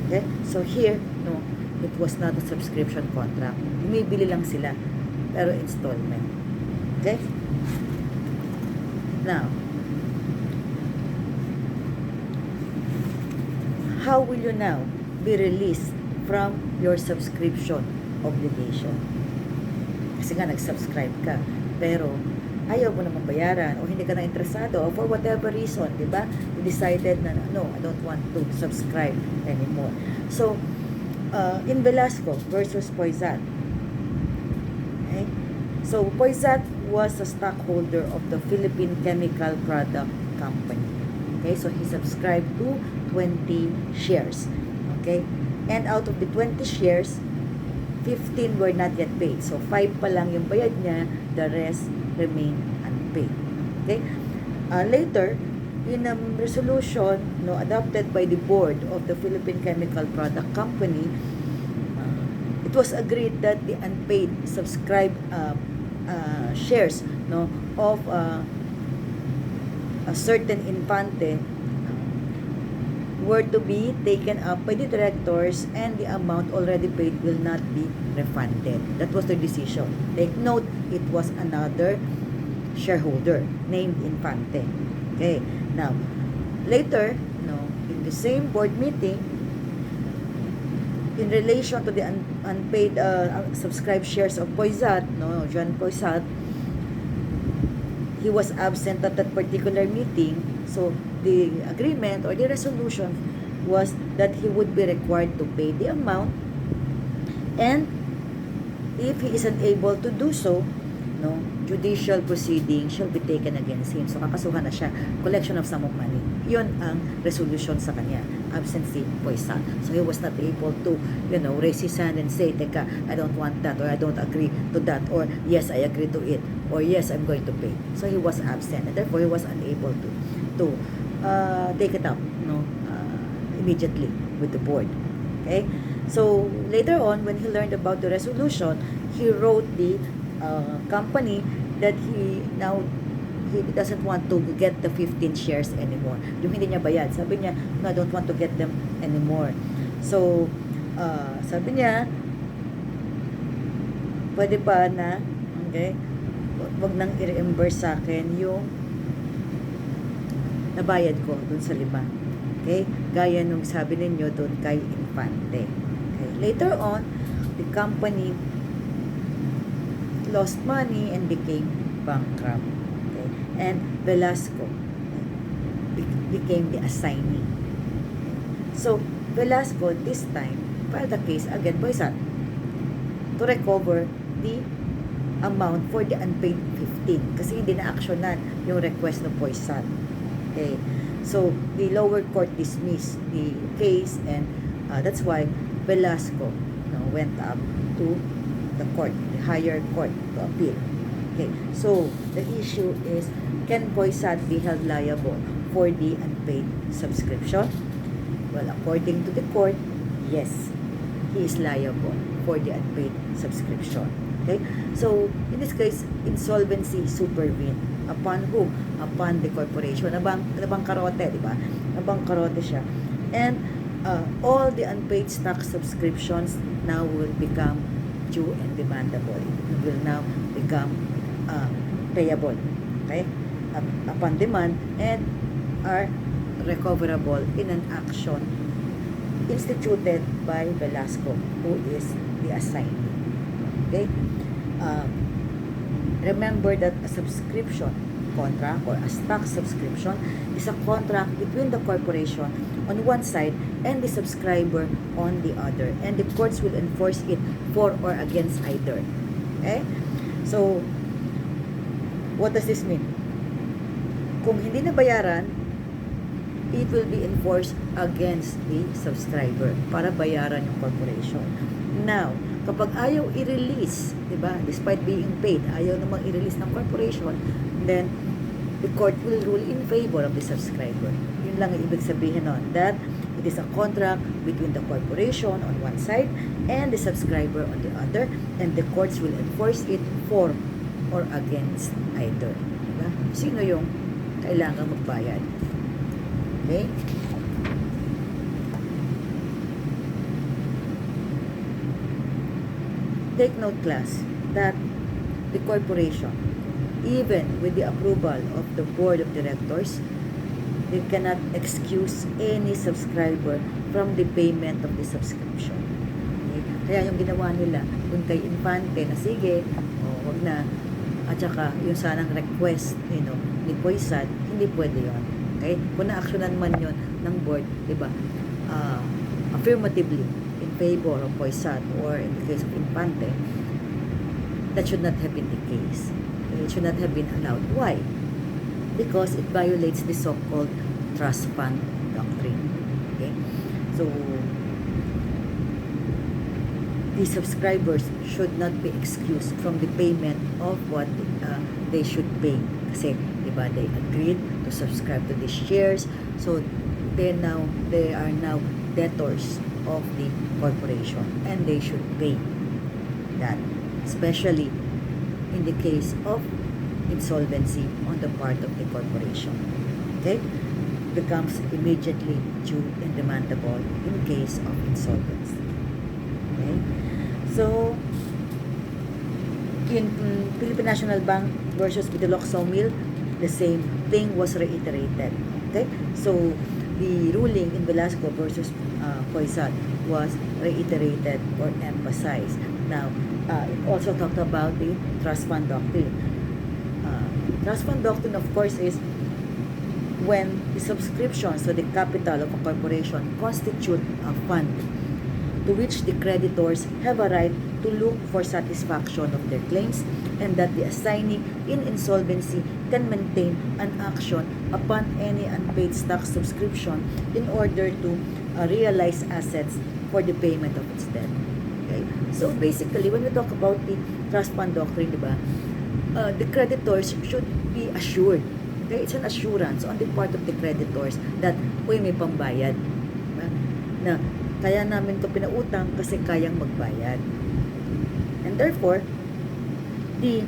Okay? So here, no, it was not a subscription contract. Bumibili lang sila, pero installment. Okay? Now, how will you now be released from your subscription obligation? Kasi nga, nag-subscribe ka, pero ayaw mo naman bayaran o hindi ka na interesado or for whatever reason, di ba? You decided na, no, I don't want to subscribe anymore. So, in Velasco versus Poisat, okay? So, Poisat was a stockholder of the Philippine Chemical Product Company. Okay? So, he subscribed to 20 shares. Okay? And out of the 20 shares, 15 were not yet paid. So, 5 pa lang yung bayad niya, the rest remain unpaid. Okay? Later, in a resolution adopted by the board of the Philippine Chemical Product Company, it was agreed that the unpaid subscribed shares of a certain Infante were to be taken up by the directors and the amount already paid will not be refunded. That was the decision. Take note, it was another shareholder named Infante. Okay. Now, later, in the same board meeting, in relation to the unpaid subscribed shares of Poisat, John Poisat, he was absent at that particular meeting. So, the agreement or the resolution was that he would be required to pay the amount, and if he is unable to do so, judicial proceeding shall be taken against him. So, kakasuhan na siya. Collection of sum of money. Yun ang resolution sa kanya. Absent si Poisat. So, he was not able to, raise his hand and say, teka, I don't want that, or I don't agree to that, or yes, I agree to it, or yes, I'm going to pay. So, he was absent, and therefore, he was unable to take it up, immediately with the board. Okay? So, later on, when he learned about the resolution, he wrote the company that he doesn't want to get the 15 shares anymore. Yung hindi niya bayad. Sabi niya, no, I don't want to get them anymore. So, sabi niya, pwede pa na, okay, wag nang i-reimburse sa akin yung nabayad ko dun sa 5. Okay? Gaya nung sabi ninyo dun kay Infante. Okay? Later on, the company lost money and became bankrupt. Okay? And Velasco became the assignee. So, Velasco this time filed the case against Poisat to recover the amount for the unpaid 15 kasi hindi na-actionan yung request ng Poisat. Okay. So, the lower court dismissed the case, and that's why Velasco went up to the court, the higher court, to appeal. Okay. So, the issue is, can Poisat be held liable for the unpaid subscription? Well, according to the court, yes, he is liable for the unpaid subscription. Okay? So, in this case, insolvency supervene. Upon who? Upon the corporation. Nabangkarote, di ba? Nabangkarote siya. And all the unpaid stock subscriptions now will become due and demandable. It will now become payable. Okay? Upon demand and are recoverable in an action instituted by Velasco, who is the assignee. Okay? Remember that a subscription contract or a stock subscription is a contract between the corporation on one side and the subscriber on the other, and the courts will enforce it for or against either. Okay? So, what does this mean? Kung hindi nabayaran, it will be enforced against the subscriber para bayaran yung corporation. Now, kapag ayaw i-release, di ba, despite being paid, ayaw namang i-release ng corporation, then the court will rule in favor of the subscriber. Yun lang ang ibig sabihin nun, that it is a contract between the corporation on one side and the subscriber on the other, and the courts will enforce it for or against either. Diba? Sino yung kailangan magbayad? Okay? Take note, class, that the corporation, even with the approval of the board of directors, they cannot excuse any subscriber from the payment of the subscription. Okay? Kaya yung ginawa nila dun kay Infante na sige, wag na, at saka yung sanang request ni Poisat, hindi pwede yun. Okay? Kung na-actionan man yun ng board, diba, affirmatively in favor of Poisat or in the case of Infante, that should not have been the case. Okay? It should not have been allowed. Why? Because it violates the so-called trust fund doctrine. Okay? So, the subscribers should not be excused from the payment of what they should pay. Kasi, diba, they agreed to subscribe to these shares. So, they are now debtors of the corporation. And they should pay that. Especially in the case of insolvency on the part of the corporation. Okay? Becomes immediately due and demandable in case of insolvency. Okay? So, in Philippine National Bank versus Bidulok Sawmill, the same thing was reiterated. Okay? So, the ruling in Velasco versus Poisat was reiterated or emphasized. Now, it also talked about the trust fund doctrine. Trust fund doctrine, of course, is when the subscriptions to the capital of a corporation constitute a fund to which the creditors have a right to look for satisfaction of their claims, and that the assignee in insolvency can maintain an action upon any unpaid stock subscription in order to realize assets for the payment of its debt. Okay? So basically, when we talk about the trust fund doctrine, diba, the creditors should be assured. Okay? It's an assurance on the part of the creditors that, uy, may pambayad. Diba? Na, kaya namin ito pinautang kasi kayang magbayad. And therefore, the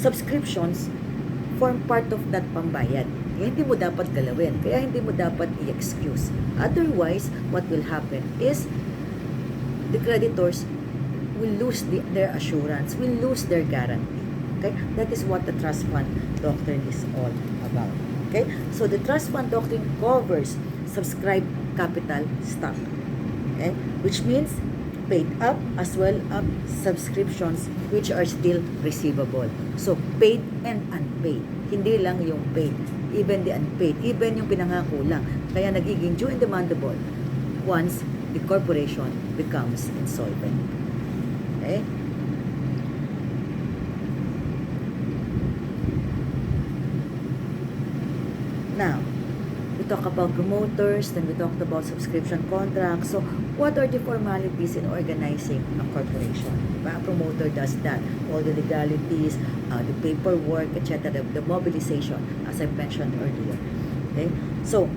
subscriptions form part of that pambayad. Kaya hindi mo dapat galawin. Kaya hindi mo dapat i-excuse. Otherwise, what will happen is the creditors will lose their assurance, will lose their guarantee. Okay? That is what the trust fund doctrine is all about. Okay? So the trust fund doctrine covers subscribed capital stock. Okay? Which means paid up as well as subscriptions which are still receivable. So, paid and unpaid. Hindi lang yung paid. Even the unpaid. Even yung pinangako lang. Kaya nagiging due and demandable once the corporation becomes insolvent. Okay? Now, we talk about promoters, then we talked about subscription contracts. So, what are the formalities in organizing a corporation? A promoter does that. All the legalities, the paperwork, etc., the mobilization, as I mentioned earlier. Okay? So,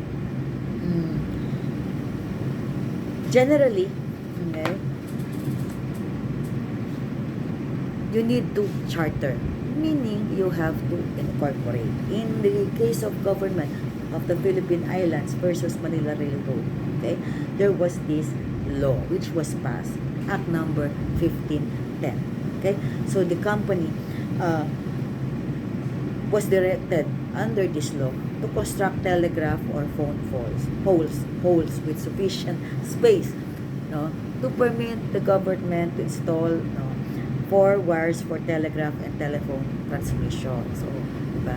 generally, okay, you need to charter, meaning you have to incorporate. In the case of government of the Philippine Islands versus Manila Railroad, okay, there was this law which was passed, Act number 1510. Okay, so the company was directed under this law to construct telegraph or phone poles with sufficient space, no, to permit the government to install, no, 4 wires for telegraph and telephone transmission. So, diba?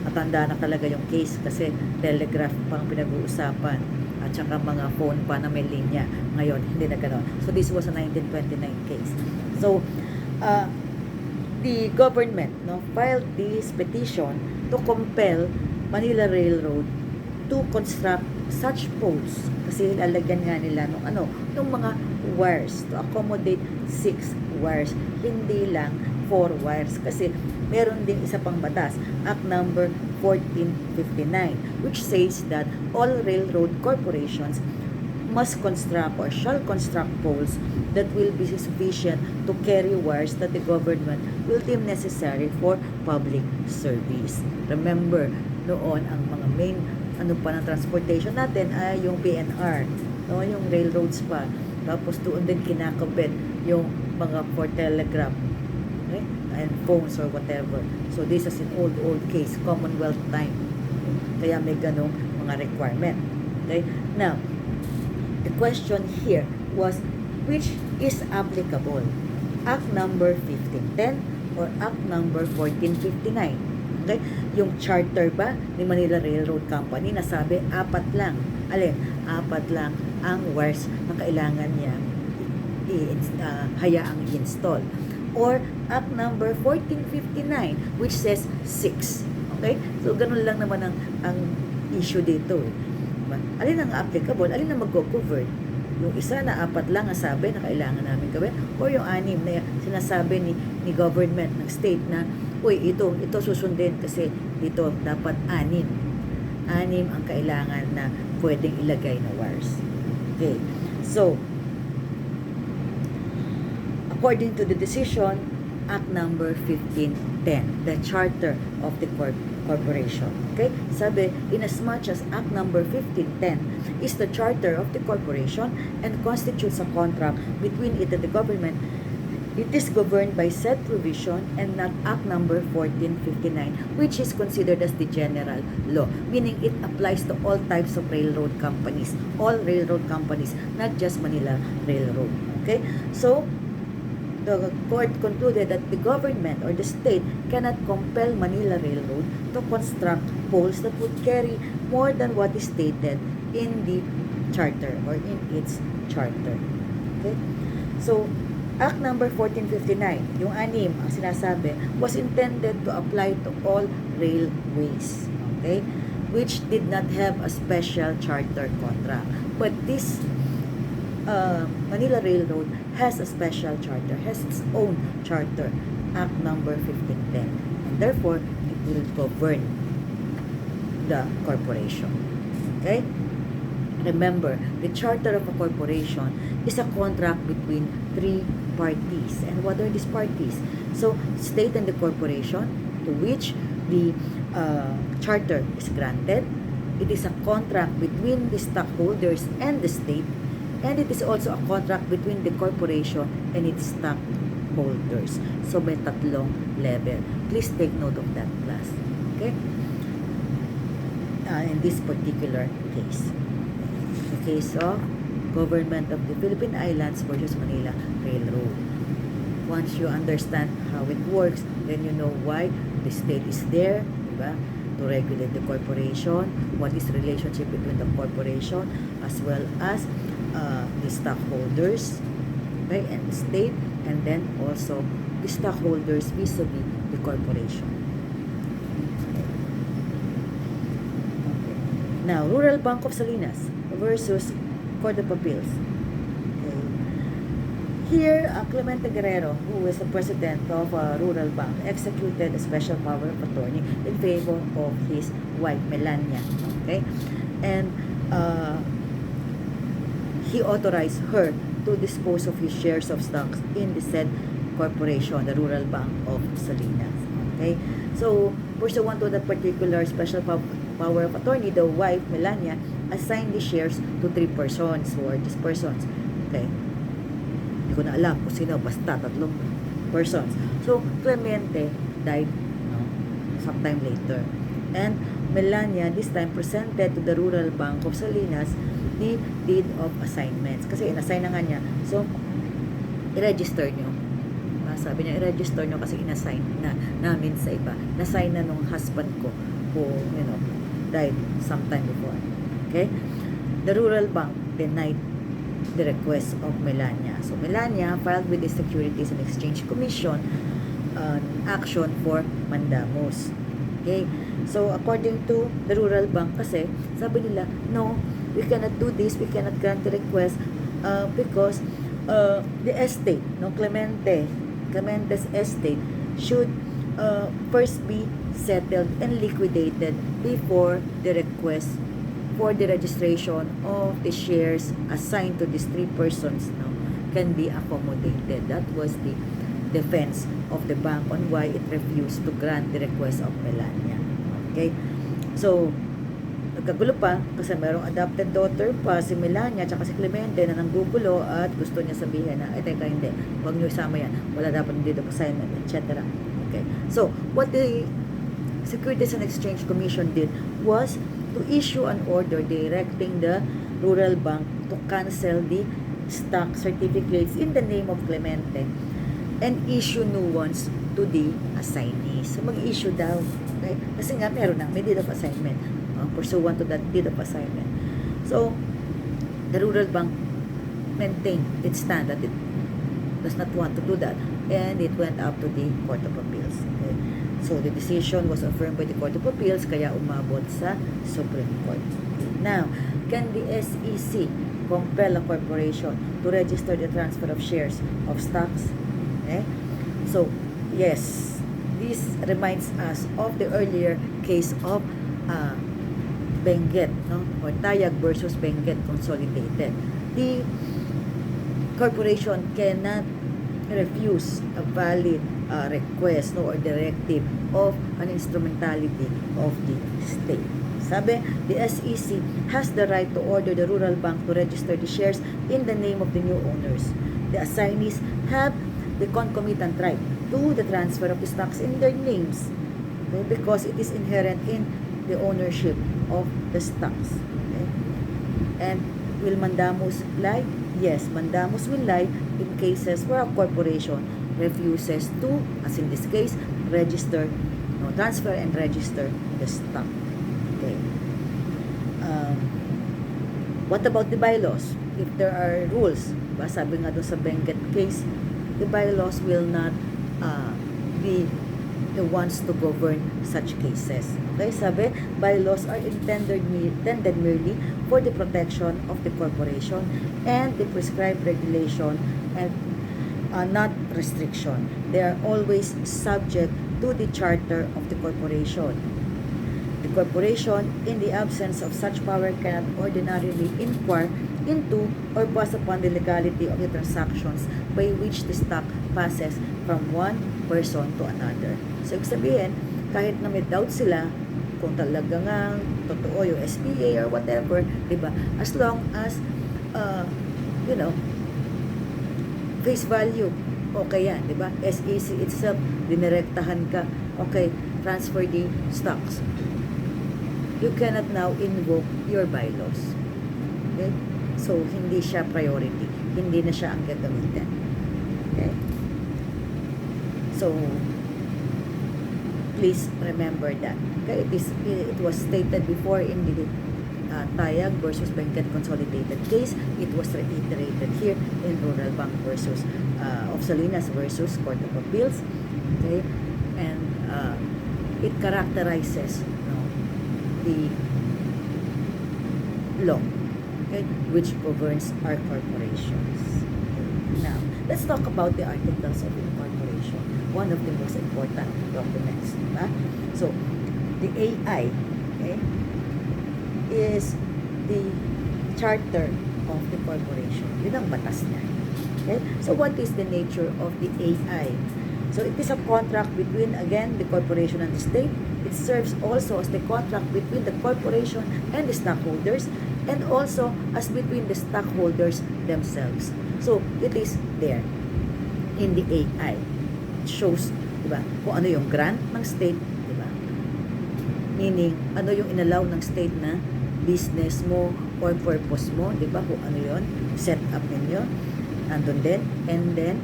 Matanda na talaga yung case kasi telegraph pang pinag-uusapan at saka mga phone pa na may linya. Ngayon, hindi na gano'n. So, this was a 1929 case. So, the government, no, filed this petition to compel Manila Railroad to construct such poles kasi lalagyan nga nila nung mga wires to accommodate 6 wires, hindi lang 4 wires kasi meron ding isa pang batas, Act number 1459, which says that all railroad corporations must construct or shall construct poles that will be sufficient to carry wires that the government will deem necessary for public service. Remember, noon ang mga main ng transportation natin ay yung PNR, no, yung railroads pa. Tapos doon din kinakabit yung mga for telegraph, okay, and phones or whatever. So this is an old case, Commonwealth time. Kaya may ganong mga requirement. Okay? Now, the question here was, which is applicable? Act number 1510 or Act number 1459? Okay? Yung charter ba ni Manila Railroad Company na sabi, 4 lang. Alin? 4 lang ang wires na kailangan niya hayaang i-install. Or Act number 1459 which says 6. Okay? So, ganun lang naman ang issue dito. Diba? Alin ang applicable? Alin ang mag-cover? Yung isa na 4 lang ang sabi na kailangan namin gawin, or yung 6 na sinasabi ni government ng state na, uy, ito susundin kasi dito dapat 6 ang kailangan na pwedeng ilagay na wires. Okay. So, according to the decision, Act number 1510, the charter of the corporation. Okay? Sabi, inasmuch as Act number 1510 is the charter of the corporation and constitutes a contract between it and the government, it is governed by said provision and not Act number 1459, which is considered as the general law, meaning it applies to all types of railroad companies, all railroad companies, not just Manila Railroad. Okay? So, the court concluded that the government or the state cannot compel Manila Railroad to construct poles that would carry more than what is stated in the charter or in its charter. Okay? So, Act number 1459, yung 6 ang sinasabi, was intended to apply to all railways, okay, which did not have a special charter contract. But this Manila Railroad has a special charter, has its own charter, Act number 1510, and therefore it will govern the corporation. Okay? Remember, the charter of a corporation is a contract between 3 parties. And what are these parties? So, state and the corporation to which the charter is granted. It is a contract between the stockholders and the state. And it is also a contract between the corporation and its stockholders. So, may 3 level. Please take note of that, class. Okay? In this particular case. The case of Government of the Philippine Islands versus Manila Railroad. Once you understand how it works, then you know why the state is there, diba? To regulate the corporation, what is the relationship between the corporation as well as the stockholders, okay, and the state, and then also the stockholders vis-a-vis the corporation. Okay. Now, Rural Bank of Salinas versus Court of Appeals. Okay. Here, Clemente Guerrero, who is the president of Rural Bank, executed a special power of attorney in favor of his wife, Melania. Okay? And he authorized her to dispose of his shares of stocks in the said Corporation, the Rural Bank of Salinas. Okay? So, pursuant to that particular special power of attorney, the wife, Melania, assigned the shares to 3 persons who are these persons. Okay? Hindi ko na alam kung sino, basta 3 persons. So, Clemente died, no, sometime later. And Melania, this time, presented to the Rural Bank of Salinas the deed of assignments. Kasi inassign na nga niya. So, i-register nyo. Sabi niya, i-register nyo kasi inassign na namin sa iba. Nasign na nung husband ko who, died sometime before. Okay? The Rural Bank denied the request of Melania. So, Melania filed with the Securities and Exchange Commission an action for mandamus. Okay? So, according to the Rural Bank kasi, sabi nila, no, we cannot do this, we cannot grant the request because the estate, no, Clemente's estate should first be settled and liquidated before the request for the registration of the shares assigned to these 3 persons, no, can be accommodated. That was the defense of the bank on why it refused to grant the request of Melania. Okay? So, nagkagulo pa kasi mayroong adopted daughter pa si Melania at si Clemente na nanggugulo at gusto niya sabihin na, teka, hindi, huwag niyo isama yan, wala dapat dito assignment, etc. Okay. So, what the Securities and Exchange Commission did was to issue an order directing the Rural Bank to cancel the stock certificates in the name of Clemente and issue new ones to the assignees. So, mag-issue daw. Okay? Kasi nga, meron na, may deed of assignment. Pursuant to that deed of assignment. So, the Rural Bank maintained its stand that it does not want to do that, and it went up to the Court of Appeals. Okay? So, the decision was affirmed by the Court of Appeals, kaya umabot sa Supreme Court. Now, can the SEC compel a corporation to register the transfer of shares of stocks? Okay? So, yes, this reminds us of the earlier case of Benguet, no? Or Tayag versus Benguet Consolidated. The corporation cannot refuse a valid request, no, or directive of an instrumentality of the state. Sabi, the SEC has the right to order the Rural Bank to register the shares in the name of the new owners. The assignees have the concomitant right to the transfer of the stocks in their names, okay, because it is inherent in the ownership of the stocks. Okay? And will mandamus lie? Yes, mandamus will lie in cases where a corporation refuses to, as in this case, register, no, transfer and register the stock. Okay. What about the bylaws? If there are rules, diba, sabi nga doon sa Benguet case, the bylaws will not be the ones to govern such cases. Okay, sabi, bylaws are intended merely for the protection of the corporation and the prescribed regulation and not restriction. They are always subject to the charter of the corporation. The corporation, in the absence of such power, cannot ordinarily inquire into or pass upon the legality of the transactions by which the stock passes from one person to another. So, ibig sabihin, kahit na may doubt sila kung talaga nga totoo yung SPA or whatever, diba? As long as, face value, okay yan, diba? SEC itself, dinirektahan ka, okay, transfer the stocks. You cannot now invoke your bylaws. Okay? So, hindi siya priority. Hindi na siya ang gagamitin. Okay? So, please remember that. Okay? It was stated before in the Tayag versus Benguet Consolidated case. It was reiterated here in Rural Bank versus of Salinas versus Court of Appeals. Okay? And it characterizes the law, okay, which governs our corporations. Now, let's talk about the Articles of Incorporation, one of the most important documents. Diba? So, the AI, okay, is the charter of the corporation. Yun ang batas niya. Okay? So what is the nature of the AI? So it is a contract between, again, the corporation and the state. It serves also as the contract between the corporation and the stockholders, and also as between the stockholders themselves. So it is there in the AI. It shows, di ba, kung ano yung grant ng state, di ba? Meaning, ano yung inalaw ng state na business mo or purpose mo, di ba? Kung ano yun, set up ninyo, andun din. And then,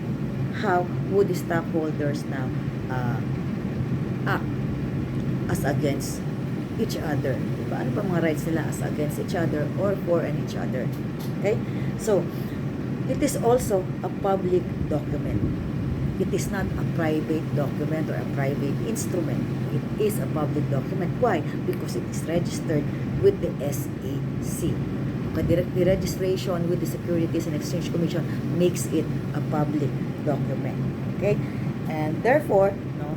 how would the stockholders now act as against each other? Diba? Ano pa mga rights nila as against each other or for and each other? Okay? So, it is also a public document. It is not a private document or a private instrument. It is a public document. Why? Because it is registered with the SEC. The registration with the Securities and Exchange Commission makes it a public document. Okay? And therefore, no,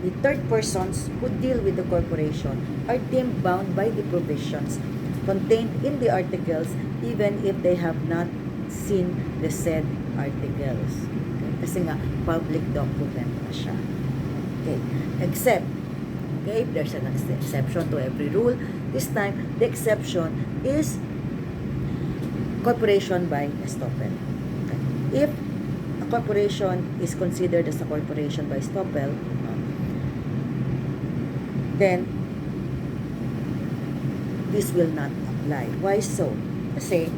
the third persons who deal with the corporation are deemed bound by the provisions contained in the articles even if they have not seen the said articles. Okay? Kasi nga, public document na siya. Okay? Except, okay, if there's an exception to every rule, this time, the exception is corporation by estoppel. Okay. If a corporation is considered as a corporation by estoppel, then this will not apply. Why so? Kasi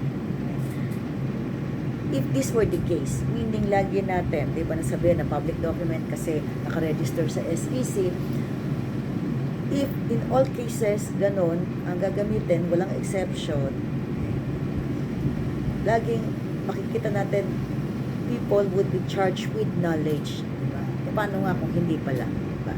if this were the case, meaning lagi natin, di ba nasabihin na public document kasi nakaregister sa SEC, if in all cases, ganon, ang gagamitin, walang exception, laging makikita natin people would be charged with knowledge, diba? E paano nga kung hindi pala, diba?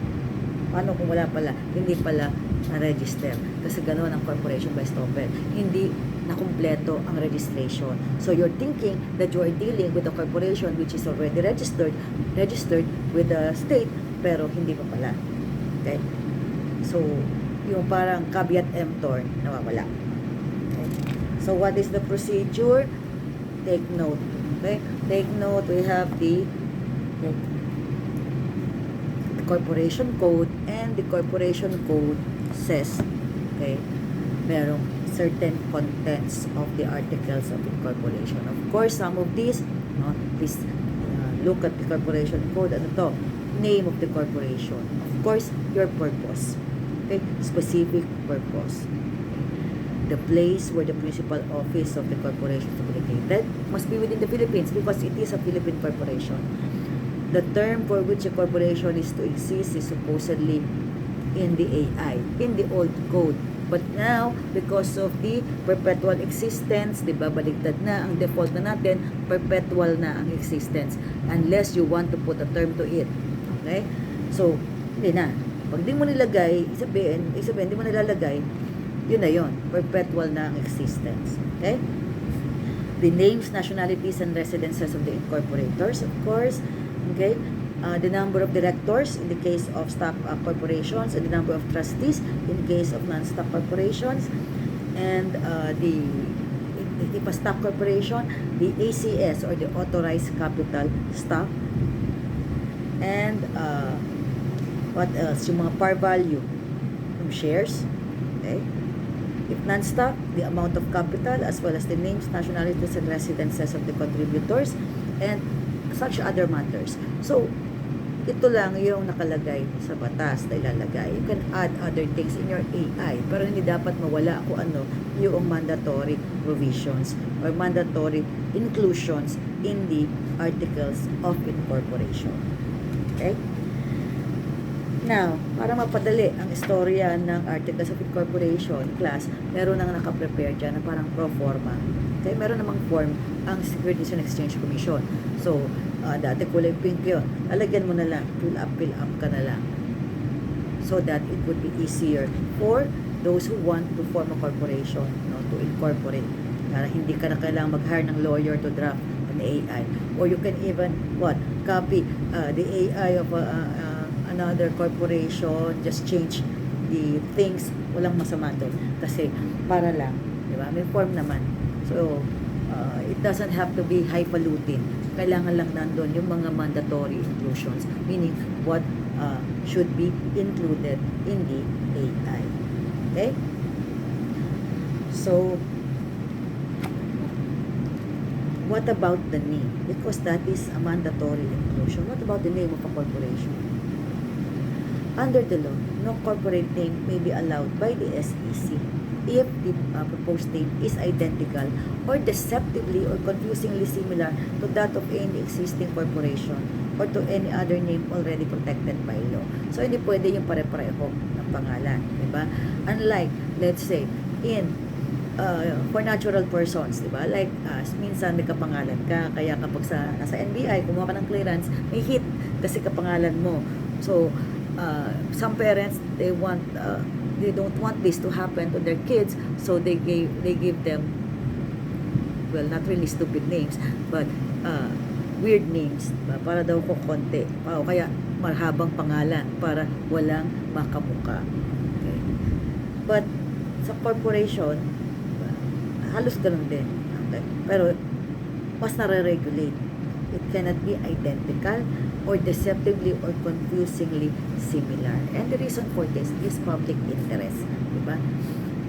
Paano kung wala pala, hindi pala na-register, kasi gano'n ang corporation by estoppel, hindi nakumpleto ang registration. So you're thinking that you are dealing with a corporation which is already registered with the state, pero hindi pa pala. Okay? So yung parang caveat emptor nawawala. So, what is the procedure? Take note. Okay? Take note, we have the corporation code, and the corporation code says, okay, merong certain contents of the articles of incorporation. Of course, some of these, no, please look at the corporation code. Ano to? Name of the corporation. Of course, your purpose. Okay? Specific purpose. The place where the principal office of the corporation is located must be within the Philippines because it is a Philippine corporation. The term for which a corporation is to exist is supposedly in the AI, in the old code. But now, because of the perpetual existence, di ba, baligtad na, ang default na natin, perpetual na ang existence unless you want to put a term to it. Okay? So, hindi na. Pag di mo nilagay, isabihin, di mo nilalagay, yun na yun. Perpetual na ang existence. Okay? The names, nationalities, and residences of the incorporators, of course. Okay? The number of directors in the case of stock corporations, and the number of trustees in case of non-stock corporations. And if a stock corporation, the ACS or the authorized capital stock. And what else? Yung mga par value ng shares. Okay? If non-stock, the amount of capital as well as the names, nationalities, and residences of the contributors and such other matters. So, ito lang yung nakalagay sa batas na ilalagay. You can add other things in your AI, pero hindi dapat mawala kung ano yung mandatory provisions or mandatory inclusions in the articles of incorporation. Okay? Now, para mapadali ang istorya ng Articles of Incorporation class, meron nang nakaprepare dyan na parang pro forma. Okay, meron namang form ang Securities and Exchange Commission. So, dati kulay pink yun. Lalagyan mo na lang, fill up ka na lang. So that it would be easier for those who want to form a corporation, no, to incorporate. Para hindi ka na kailangang mag-hire ng lawyer to draft an AI. Or you can even, copy the AI of another corporation, just change the things, walang masama doon. Kasi para lang, di ba? May form naman. So, it doesn't have to be highfalutin. Kailangan lang nandun yung mga mandatory inclusions, meaning what should be included in the AI. Okay? So, what about the name? Because that is a mandatory inclusion. What about the name of a corporation? Under the law, no corporate name may be allowed by the SEC if the proposed name is identical or deceptively or confusingly similar to that of any existing corporation or to any other name already protected by law. So, hindi pwede yung pare-pareho ng pangalan. Diba? Unlike, let's say, for natural persons, diba? Like, minsan may kapangalan ka, kaya kapag nasa NBI, kumuha ka ng clearance, may hit kasi kapangalan mo. So, some parents, they don't want this to happen to their kids, so they give them, well, not really stupid names, but weird names, diba? Para daw ko konti, kaya mahabang pangalan para walang makamuka. Okay. But sa corporation, halos ganun din. Okay? Pero mas nare-regulate. It cannot be identical or deceptively or confusingly similar. And the reason for this is public interest. Diba?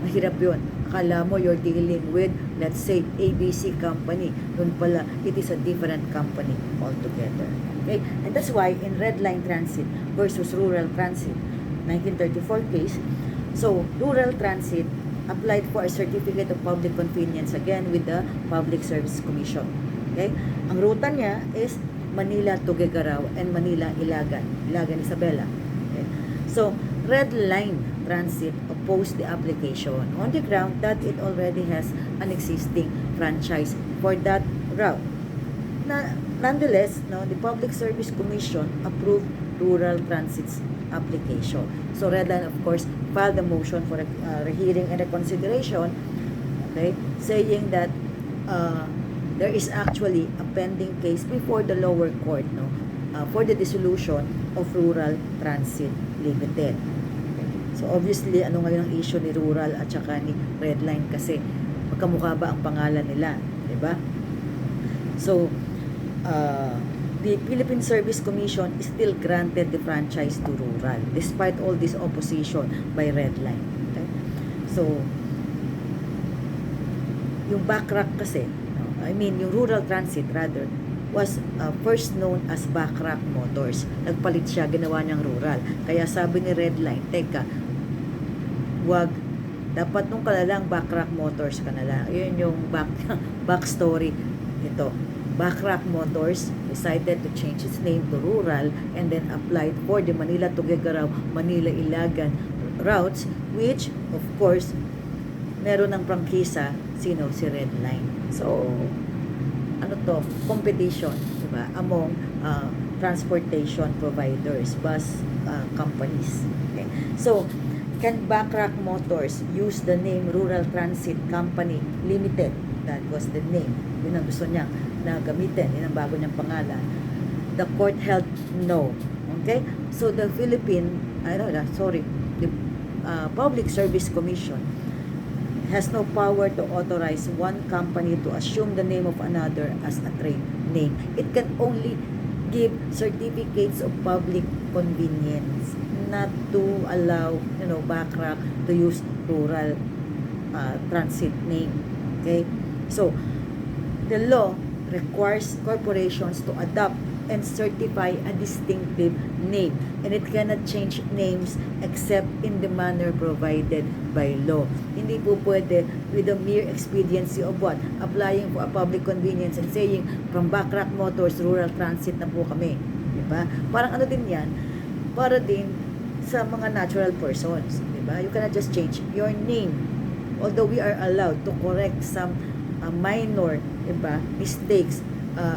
Mahirap yun. Akala mo you're dealing with, let's say, ABC company. Doon pala, it is a different company altogether. Okay? And that's why in Red Line Transit versus Rural Transit, 1934 case, so Rural Transit applied for a certificate of public convenience again with the Public Service Commission. Okay? Ang ruta niya is Manila, Tuguegarao, and Manila, Ilagan, Isabela. Okay? So, Red Line Transit opposed the application on the ground that it already has an existing franchise for that route. Nonetheless, the Public Service Commission approved Rural Transit's application. So, Red Line, of course, filed a motion for a hearing and reconsideration, okay, saying that there is actually a pending case before the lower court, for the dissolution of Rural Transit Limited. Okay. So, obviously, ano ngayon ang issue ni Rural at saka ni Red Line kasi magkamukha ba ang pangalan nila, diba? So, the Philippine Service Commission still granted the franchise to Rural despite all this opposition by Red Line. Okay? So, yung Backrack kasi, yung Rural Transit rather, was first known as Backrack Motors. Nagpalit siya, ginawa niyang Rural. Kaya sabi ni Red Line, teka, dapat nung kalalang Backrack Motors ka na lang. Yun yung backstory nito. Backrack Motors decided to change its name to Rural and then applied for the Manila Tuguegarao, Manila Ilagan routes, which of course meron ng prangkisa si Red Line. So competition, diba, among transportation providers, bus companies. Okay? So can Backrack Motors use the name Rural Transit Company Limited? That was the name. Yun ang gusto niya na gamitin. Yun ang bago niyang pangalan. The court held no. Okay? So, the Public Service Commission has no power to authorize one company to assume the name of another as a trade name. It can only give certificates of public convenience, not to allow, Backrack to use Rural Transit name. Okay? So, the law requires corporations to adopt and certify a distinctive name, and it cannot change names except in the manner provided by law. Hindi po pwede with the mere expediency of what? Applying for a public convenience and saying, from Backrack Motors, Rural Transit na po kami. Diba? Parang ano din yan? Para din sa mga natural persons. Diba? You cannot just change your name. Although we are allowed to correct some minor, diba, mistakes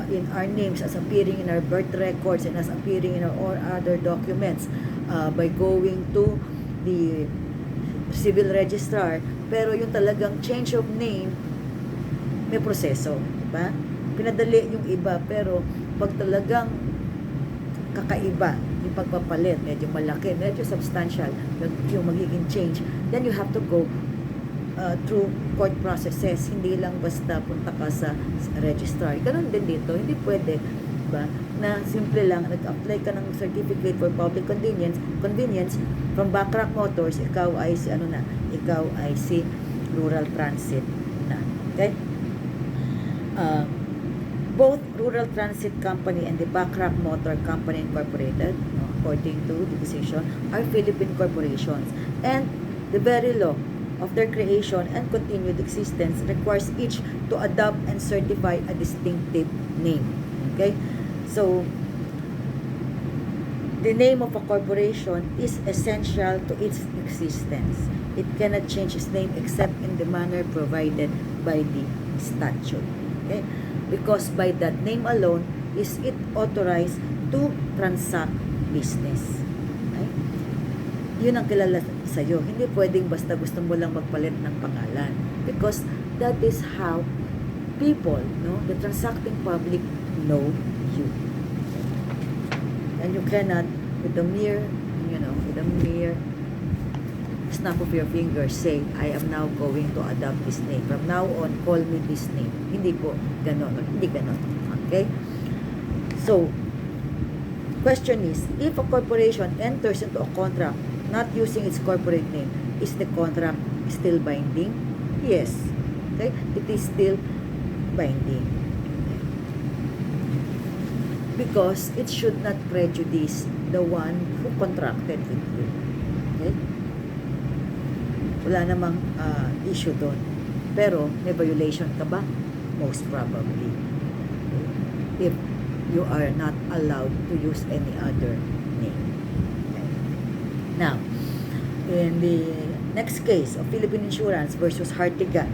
in our names as appearing in our birth records and as appearing in our or other documents by going to the civil registrar, pero yung talagang change of name may proseso, diba? Pinadali yung iba, pero pag talagang kakaiba yung pagpapalit, medyo malaki, medyo substantial yung magiging change, then you have to go through court processes, hindi lang basta punta ka sa registrar. Ganun din dito, hindi pwede ba na simple lang nag-apply ka ng certificate for public convenience from Backrack Motors, ikaw ay si ano na, ikaw ay si Rural Transit na. Okay? Both Rural Transit Company and the Backrack Motor Company Incorporated, according to the decision, are Philippine corporations, and the very law of their creation and continued existence requires each to adopt and certify a distinctive name. Okay? So, the name of a corporation is essential to its existence. It cannot change its name except in the manner provided by the statute. Okay? Because by that name alone is it authorized to transact business. Okay? Yun ang kilala sa'yo. Hindi pwedeng basta gusto mo lang magpalit ng pangalan. Because that is how people, no, the transacting public know you. And you cannot, with the mere snap of your fingers, say, I am now going to adopt this name. From now on, call me this name. Hindi po ganon. Hindi ganon. Okay? So, question is, if a corporation enters into a contract not using its corporate name, is the contract still binding? Yes. Okay? It is still binding. Because it should not prejudice the one who contracted with you. Okay? Wala namang issue doon. Pero, may violation ka ba? Most probably. Okay? If you are not allowed to use any other name. Okay? Now, in the next case of Philippine Insurance versus Hartigan,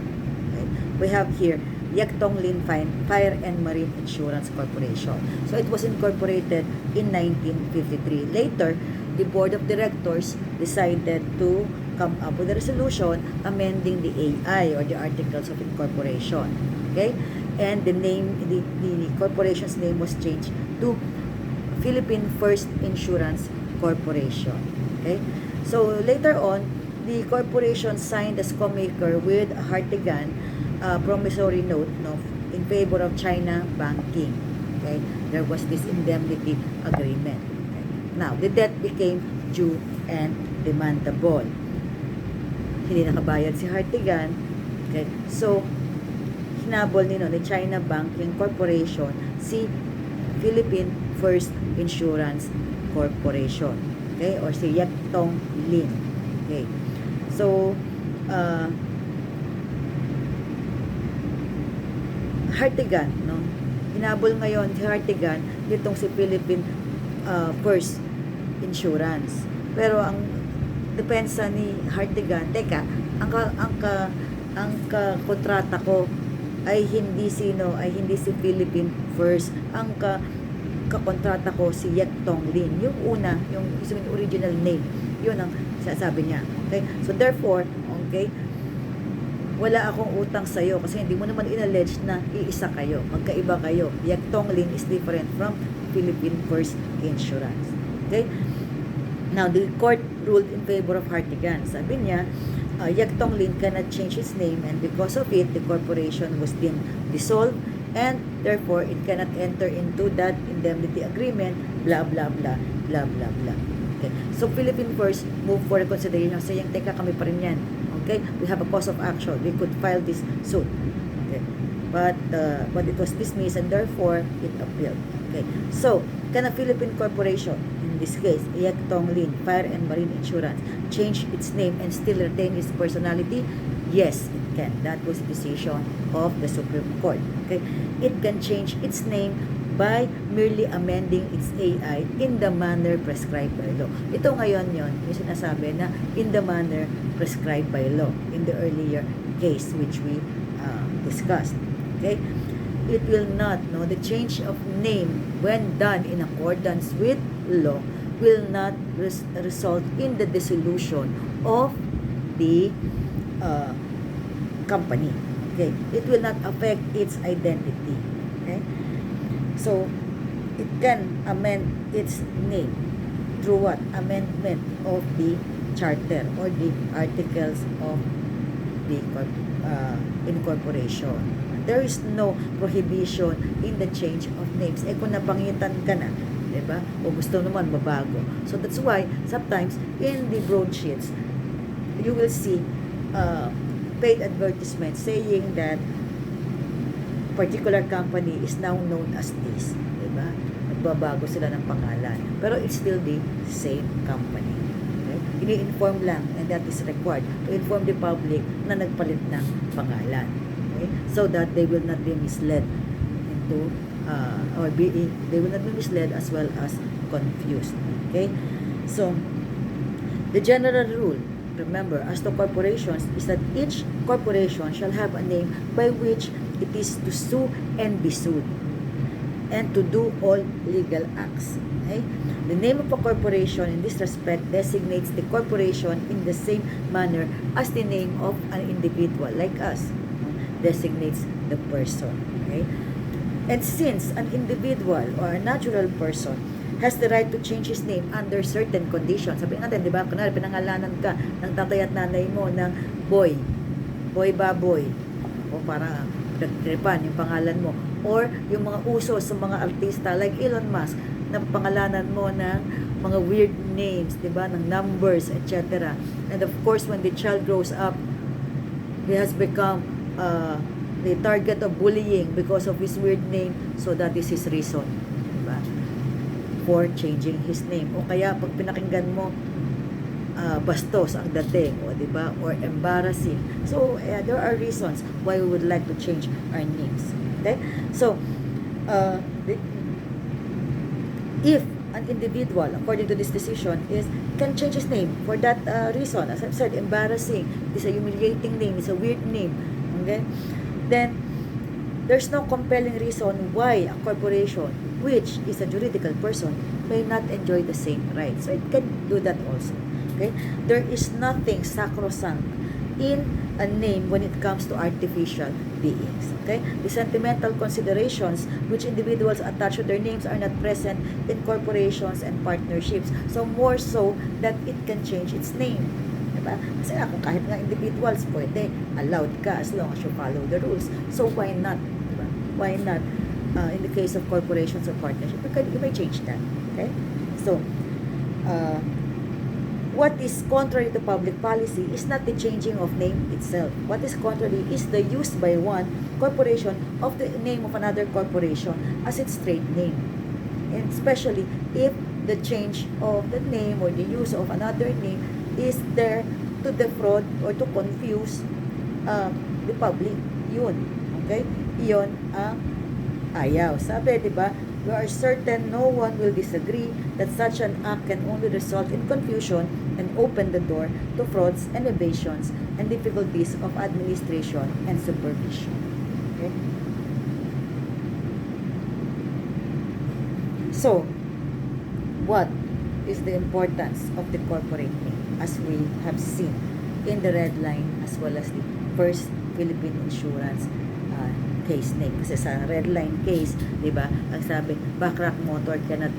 okay, we have here Yek Tong Lin Fire and Marine Insurance Corporation. So it was incorporated in 1953. Later, the board of directors decided to come up with a resolution amending the AI, or the Articles of Incorporation. Okay? And the name, the corporation's name was changed to Philippine First Insurance Corporation. Okay? So later on, the corporation signed as co-maker with Hartigan promissory note, no, in favor of China banking. Okay? There was this indemnity agreement. Okay? Now, the debt became due and demandable. Hindi nakabayad si Hartigan. Okay? So, hinabol ni China Banking Corporation si Philippine First Insurance Corporation. Okay? Or si Yek Tong Lin. Okay? So, Hartigan, no? Hinabol ngayon si Hartigan nitong si Philippine First Insurance. Pero ang depensa ni Hartigan, teka, ang kontrata ko ay hindi si Philippine First. Ang kakontrata ko si Yek Tong Lin. Yung una, yung original name. Yun ang sasabi niya. Okay? So therefore, okay, wala akong utang sa'yo kasi hindi mo naman inallege na iisa kayo. Magkaiba kayo. Yek Tong Lin is different from Philippine First Insurance. Okay? Now, the court ruled in favor of Hartigan. Sabi niya, Yek Tong Lin cannot change its name, and because of it, the corporation was deemed dissolved, and therefore, it cannot enter into that indemnity agreement, blah, blah, blah, blah, blah, blah. Okay. So, Philippine First moved for reconsideration, saying, teka, kami pa rin yan. Okay? We have a cause of action. We could file this suit. Okay? But it was dismissed, and therefore, it appealed. Okay? So, can a Philippine corporation, in this case, Yek Tong Lin Fire and Marine Insurance, change its name and still retain its personality? Yes, it can. That was the decision of the Supreme Court. Okay? It can change its name by merely amending its AI in the manner prescribed by law. Ito ngayon yon, yung sinasabi na in the manner prescribed by law in the earlier case which we discussed. Okay? It will not, no, the change of name when done in accordance with law will not result in the dissolution of the company. Okay? It will not affect its identity. Okay? So, it can amend its name through what? Amendment of the charter or the articles of the incorporation. There is no prohibition in the change of names. Kung nabangitan ka na, diba? O gusto naman mabago. So that's why sometimes in the broadsheets, you will see paid advertisements saying that particular company is now known as this. Diba? Nagbabago sila ng pangalan. Pero it's still the same company. Okay? Ini-inform lang, and that is required to inform the public na nagpalit ng pangalan. Okay? So that they will not be misled into they will not be misled as well as confused. Okay? So the general rule, remember, as to corporations, is that each corporation shall have a name by which it is to sue and be sued, and to do all legal acts. Okay? The name of a corporation in this respect designates the corporation in the same manner as the name of an individual, like us, designates the person. Okay? And since an individual or a natural person has the right to change his name under certain conditions. Sabi natin, di ba, kunwari, pinangalanan ka ng tatay at nanay mo ng Boy Baboy, o parang nagtripan yung pangalan mo, or yung mga uso sa mga artista like Elon Musk, na pangalanan mo ng mga weird names, di ba, ng numbers, etc. And of course, when the child grows up, he has become the target of bullying because of his weird name, so that is his reason, di ba, for changing his name. O kaya pag pinakinggan mo, bastos ang dating, o di ba, or embarrassing. So there are reasons why we would like to change our names. Okay? So if an individual, according to this decision, can change his name for that reason, as I've said, embarrassing, it's a humiliating name, it's a weird name, okay, then there's no compelling reason why a corporation, which is a juridical person, may not enjoy the same rights. So it can do that also. Okay? There is nothing sacrosanct in a name when it comes to artificial beings. Okay? The sentimental considerations which individuals attach to their names are not present in corporations and partnerships. So more so that it can change its name. Diba? Kasi kung kahit nga individuals, pwede, allowed ka as long as you follow the rules. So why not? Diba? Why not? In the case of corporations or partnerships, you may change that. Okay? So, what is contrary to public policy is not the changing of name itself. What is contrary is the use by one corporation of the name of another corporation as its trade name. And especially if the change of the name or the use of another name is there to defraud or to confuse the public. Yun. Okay? Yun ang ayaw. Sabi, di ba? We are certain no one will disagree that such an act can only result in confusion and open the door to frauds and evasions and difficulties of administration and supervision. Okay? So, what is the importance of the corporate name, as we have seen in the red line as well as the First Philippine Insurance case name? Kasi sa red line case, di ba, ang sabi, Backrack Motor cannot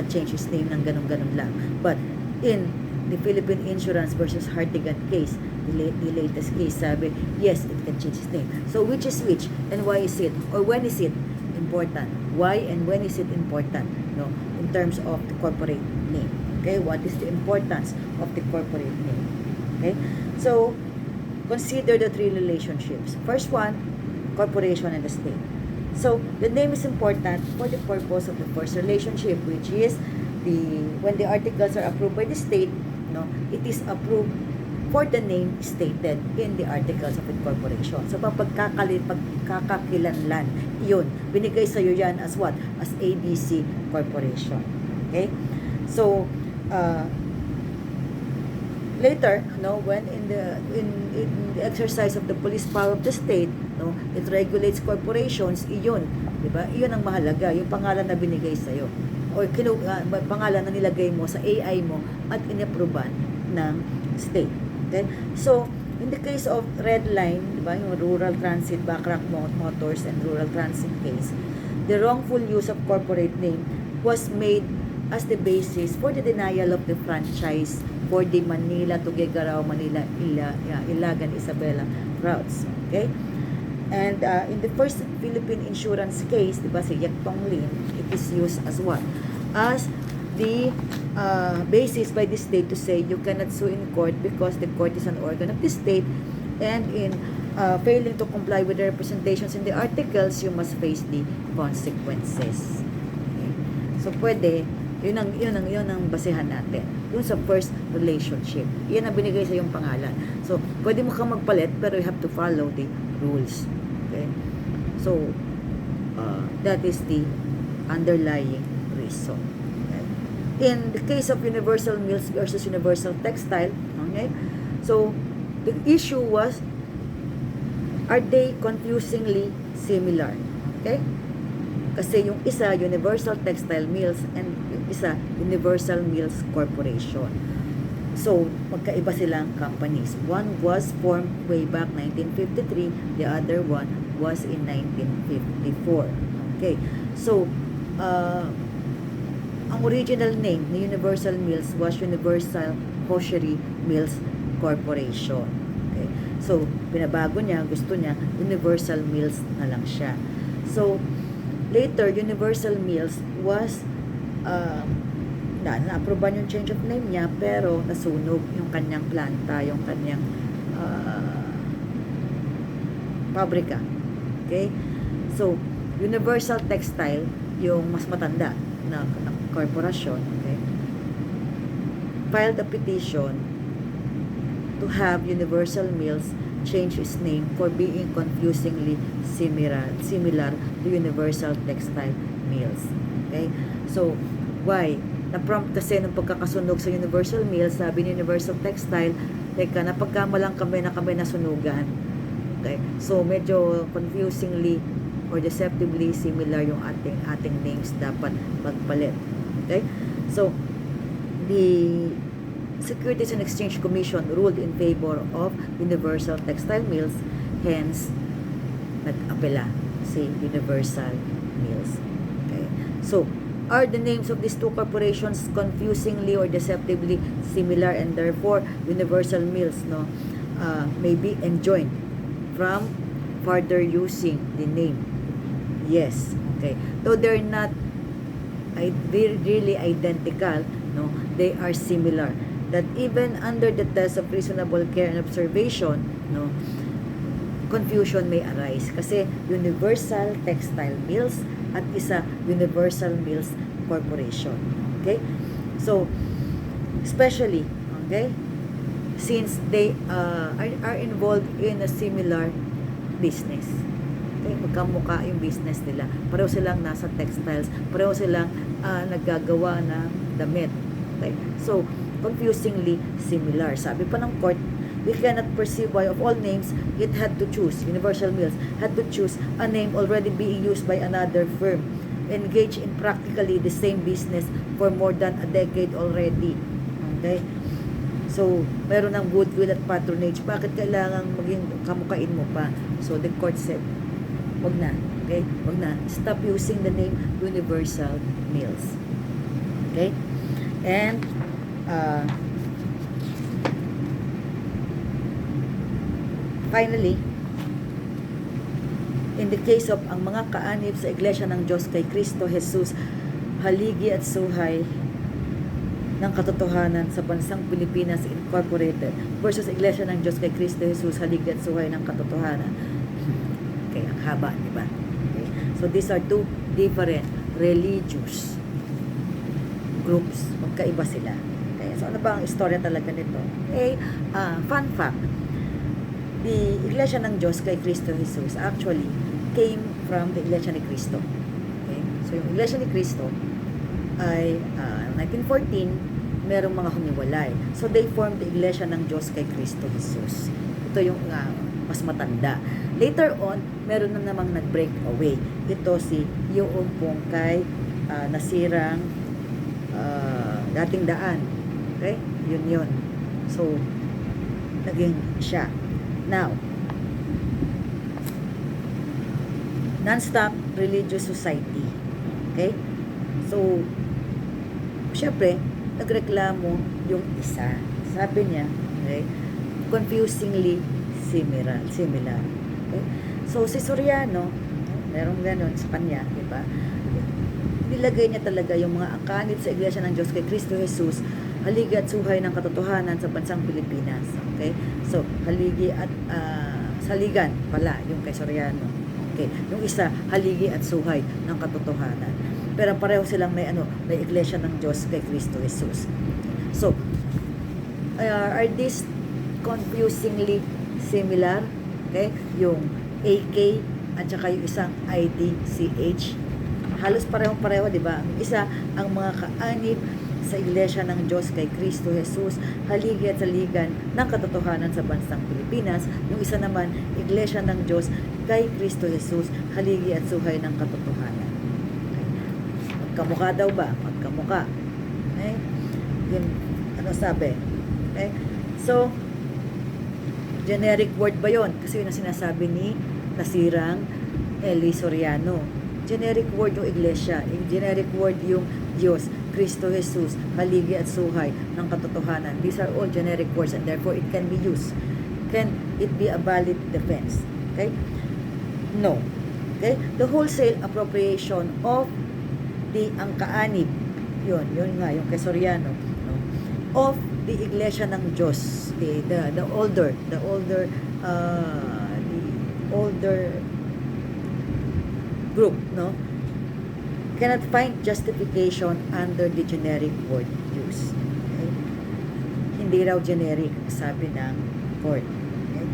change his name ng ganun-ganun lang. But in the Philippine Insurance versus Hartigan case, the latest case, sabi, yes, it can change his name. So which is which, and why is it, or when is it important? Why and when is it important? No, in terms of the corporate name. Okay, what is the importance of the corporate name? Okay, so consider the three relationships. First one, corporation and the state. So the name is important for the purpose of the first relationship, which is when the articles are approved by the state, no, it is approved for the name stated in the articles of incorporation. So pagkakakilanlan, yun, binigay sa iyo yan as what? As ABC Corporation. Okay? So later, no, when in the exercise of the police power of the state, no, it regulates corporations, iyon, di ba? Iyon ang mahalaga, yung pangalan na binigay sa iyo, or pangalan na nilagay mo sa AI mo at inapprovean ng state. Okay? So, in the case of red line, di ba, yung rural transit, Backrack Motors and rural transit case, the wrongful use of corporate name was made as the basis for the denial of the franchise for the Manila, Tuguegarao, Manila, Ilagan, Isabela routes. Okay? And in the first Philippine insurance case, di ba, si Yek Tong Lin, it is used as what? As the basis by the state to say you cannot sue in court because the court is an organ of the state, and in failing to comply with the representations in the articles, you must face the consequences. Okay? So, pwede, yun ang basehan natin. Yun sa first relationship. Yan ang binigay sa yung pangalan. So, pwede mo kang magpalit, pero you have to follow the rules. Okay? So, that is the underlying reason. Okay? In the case of Universal Mills versus Universal Textile, okay? So, the issue was, are they confusingly similar? Okay? Kasi yung isa, Universal Textile Mills, and yung isa, Universal Mills Corporation. So, magkaiba silang companies. One was formed way back 1953, the other one was in 1954. Okay? So, ang original name ni Universal Mills was Universal Hosiery Mills Corporation. Okay? So, pinabago niya, gusto niya, Universal Mills na lang siya. So, later, Universal Mills was, na-aproban yung change of name niya, pero nasunog yung kanyang planta, yung kanyang pabrika. Okay? So, Universal Textile, yung mas matanda na korporasyon, okay, filed a petition to have Universal Mills change its name for being confusingly similar to Universal Textile Mills. Okay? So, why? Na-prompt kasi ng pagkakasunog sa Universal Mills, sabi ni Universal Textile, teka, napagkamalang kami nasunugan. Okay? So, medyo confusingly or deceptively similar yung ating names, dapat magpalit. Okay? So, the Securities and Exchange Commission ruled in favor of Universal Textile Mills, hence nag-apela si Universal Mills. Okay? So, are the names of these two corporations confusingly or deceptively similar, and therefore Universal Mills may be enjoined from further using the name? Yes. Okay. Though they're not really identical, they are similar. That even under the test of reasonable care and observation, confusion may arise. Kasi Universal Textile Mills at isa Universal Mills Corporation. Okay? So, especially, okay, since they are involved in a similar business. Okay? Magkamukha yung business nila. Pareho silang nasa textiles. Pareho silang naggagawa ng damit. Okay? So, confusingly similar. Sabi pa ng court, we cannot perceive why of all names it had to choose, Universal Mills had to choose a name already being used by another firm, engaged in practically the same business for more than a decade already. Okay? So, meron ng goodwill at patronage. Bakit kailangan maging kamukain mo pa? So, the court said, wag na. Okay? Wag na. Stop using the name Universal Mills. Okay? And, finally, in the case of ang mga kaanib sa Iglesia ng Diyos kay Kristo Jesus, haligi at suhay ng katotohanan sa bansang Pilipinas Incorporated versus Iglesia ng Diyos kay Kristo Jesus, haligi at suhay ng katotohanan. Okay, ang haba, di ba? Okay. So, these are two different religious groups. Magkaiba sila. Okay, so, ano ba ang istorya talaga nito? Okay, fun fact, the Iglesia ng Diyos kay Kristo Jesus actually came from the Iglesia ni Cristo. Okay? So, yung Iglesia ni Cristo ay 1914, merong mga humiwalay. So, they formed the Iglesia ng Diyos kay Kristo Jesus. Ito yung mas matanda. Later on, meron na namang nag-break away. Ito yung pong kay nasirang dating daan. Okay? Yun. So, naging siya. Now, non-stop religious society. Okay? So, syempre, nagreklamo yung isa. Sabi niya, okay, confusingly similar. Okay? So, si Soriano, merong ganon sa kanya, di ba? Nilagay niya talaga yung mga angkanit sa Iglesia ng Diyos kay Kristo Jesus, haligi at suhay ng katotohanan sa bansang Pilipinas. Okay? So, haligi at saligan pala yung kay Soriano. Okay? Yung isa, haligi at suhay ng katotohanan. Pero pareho silang may Iglesia ng Diyos kay Kristo Jesus. So, are these confusingly similar? Okay? Yung AK at saka yung isang IDCH. Halos parehong-pareho, di ba? Isa, ang mga kaanib sa Iglesia ng Diyos kay Kristo Jesus, haligi at saligan ng katotohanan sa bansang Pilipinas. Yung isa naman, Iglesia ng Diyos kay Kristo Jesus, haligi at suhay ng katotohanan. Okay. Magkamukha daw ba? Magkamukha. Okay? Yun, sabi? Okay? So, generic word ba yon? Kasi yun ang sinasabi ni nasirang Eli Soriano. Generic word yung iglesia, generic word yung Diyos, Kristo Jesus, haligi at suhay ng katotohanan. These are all generic words and therefore it can be used. Can it be a valid defense? Okay? No. Okay? The wholesale appropriation of the angkaanib, yun nga, yung kay Soriano, no? Of the iglesia ng Diyos, the older group, no, cannot find justification under the generic word use. Okay? Hindi raw generic, sabi ng court. Okay?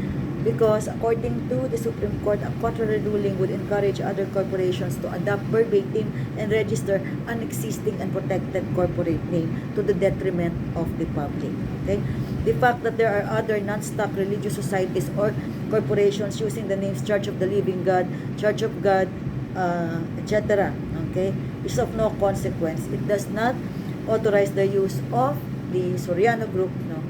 Because according to the Supreme Court, a contrary ruling would encourage other corporations to adopt verbatim and register an existing and protected corporate name to the detriment of the public. Okay? The fact that there are other non-stock religious societies or corporations using the names Church of the Living God, Church of God, etc., okay, is of no consequence. It does not authorize the use of the Soriano group, no,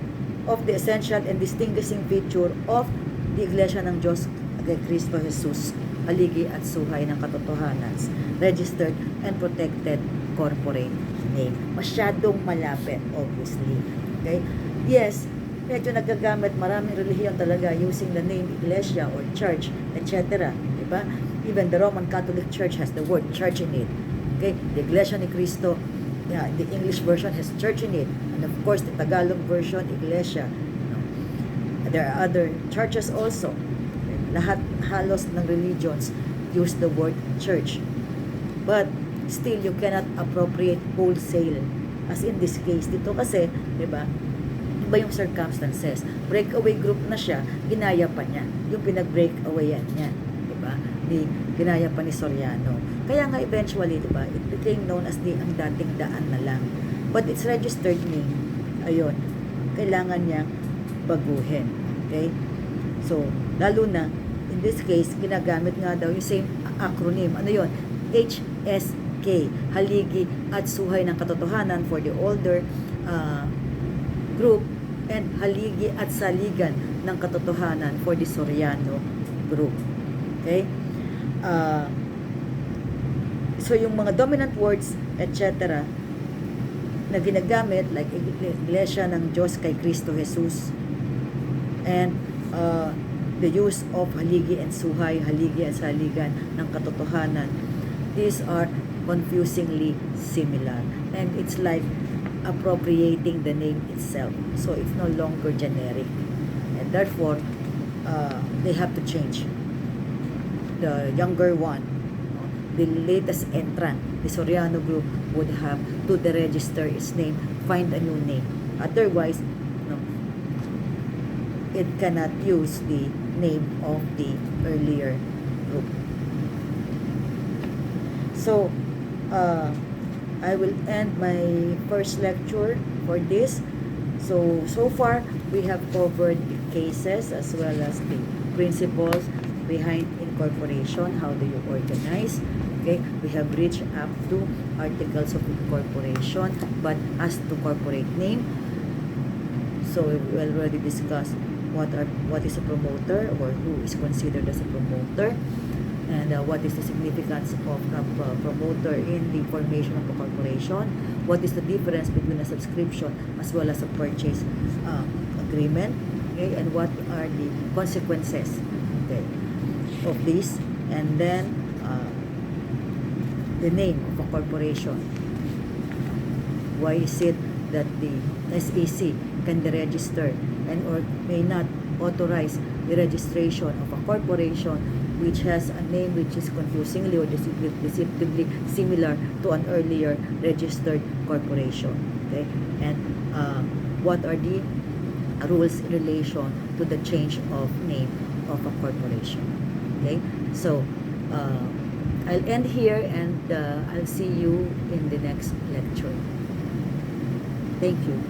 of the essential and distinguishing feature of the Iglesia ng Diyos kay Kristo Jesus, haligi at suhay ng katotohanan, registered and protected corporate name. Masyadong malapit, obviously. Okay? Yes, medyo nagagamit maraming relihiyon talaga using the name Iglesia or Church, etc. Diba? Even the Roman Catholic Church has the word church in it. Okay? The Iglesia ni Cristo, the English version has church in it. And of course, the Tagalog version, Iglesia. No? There are other churches also. Okay? Lahat halos ng religions use the word church. But still, you cannot appropriate wholesale. As in this case, dito kasi, di ba, iba yung circumstances. Breakaway group na siya, ginaya pa niya. Yung pinag-breakawayan niya. Ginaya pa ni Soriano. Kaya nga eventually, diba, it became known as ang dating daan na lang. But its registered name, ayun, kailangan niyang baguhin. Okay? So, lalo na, in this case, ginagamit nga daw yung same acronym. Ano yun? HSK, haligi at suhay ng katotohanan for the older group, and haligi at saligan ng katotohanan for the Soriano group. Okay? So yung mga dominant words, etc., na ginagamit, like Iglesia ng Diyos kay Kristo Jesus, and the use of haligi and suhay, haligi at saligan ng katotohanan, these are confusingly similar. And it's like appropriating the name itself. So it's no longer generic. And therefore, they have to change. The younger one, the latest entrant, the Soriano group, would have to deregister its name, find a new name. Otherwise, no, it cannot use the name of the earlier group. So, I will end my first lecture for this. So far, we have covered the cases as well as the principles behind incorporation. How do you organize? Okay, we have reached up to articles of incorporation, but as to corporate name, so we already discussed what is a promoter or who is considered as a promoter, and what is the significance of a promoter in the formation of a corporation, what is the difference between a subscription as well as a purchase agreement, okay, and what are the consequences, okay, of this, and then the name of a corporation. Why is it that the SEC can deregister and or may not authorize the registration of a corporation which has a name which is confusingly or deceptively similar to an earlier registered corporation, okay? And what are the rules in relation to the change of name of a corporation, okay? So I'll end here, and I'll see you in the next lecture. Thank you.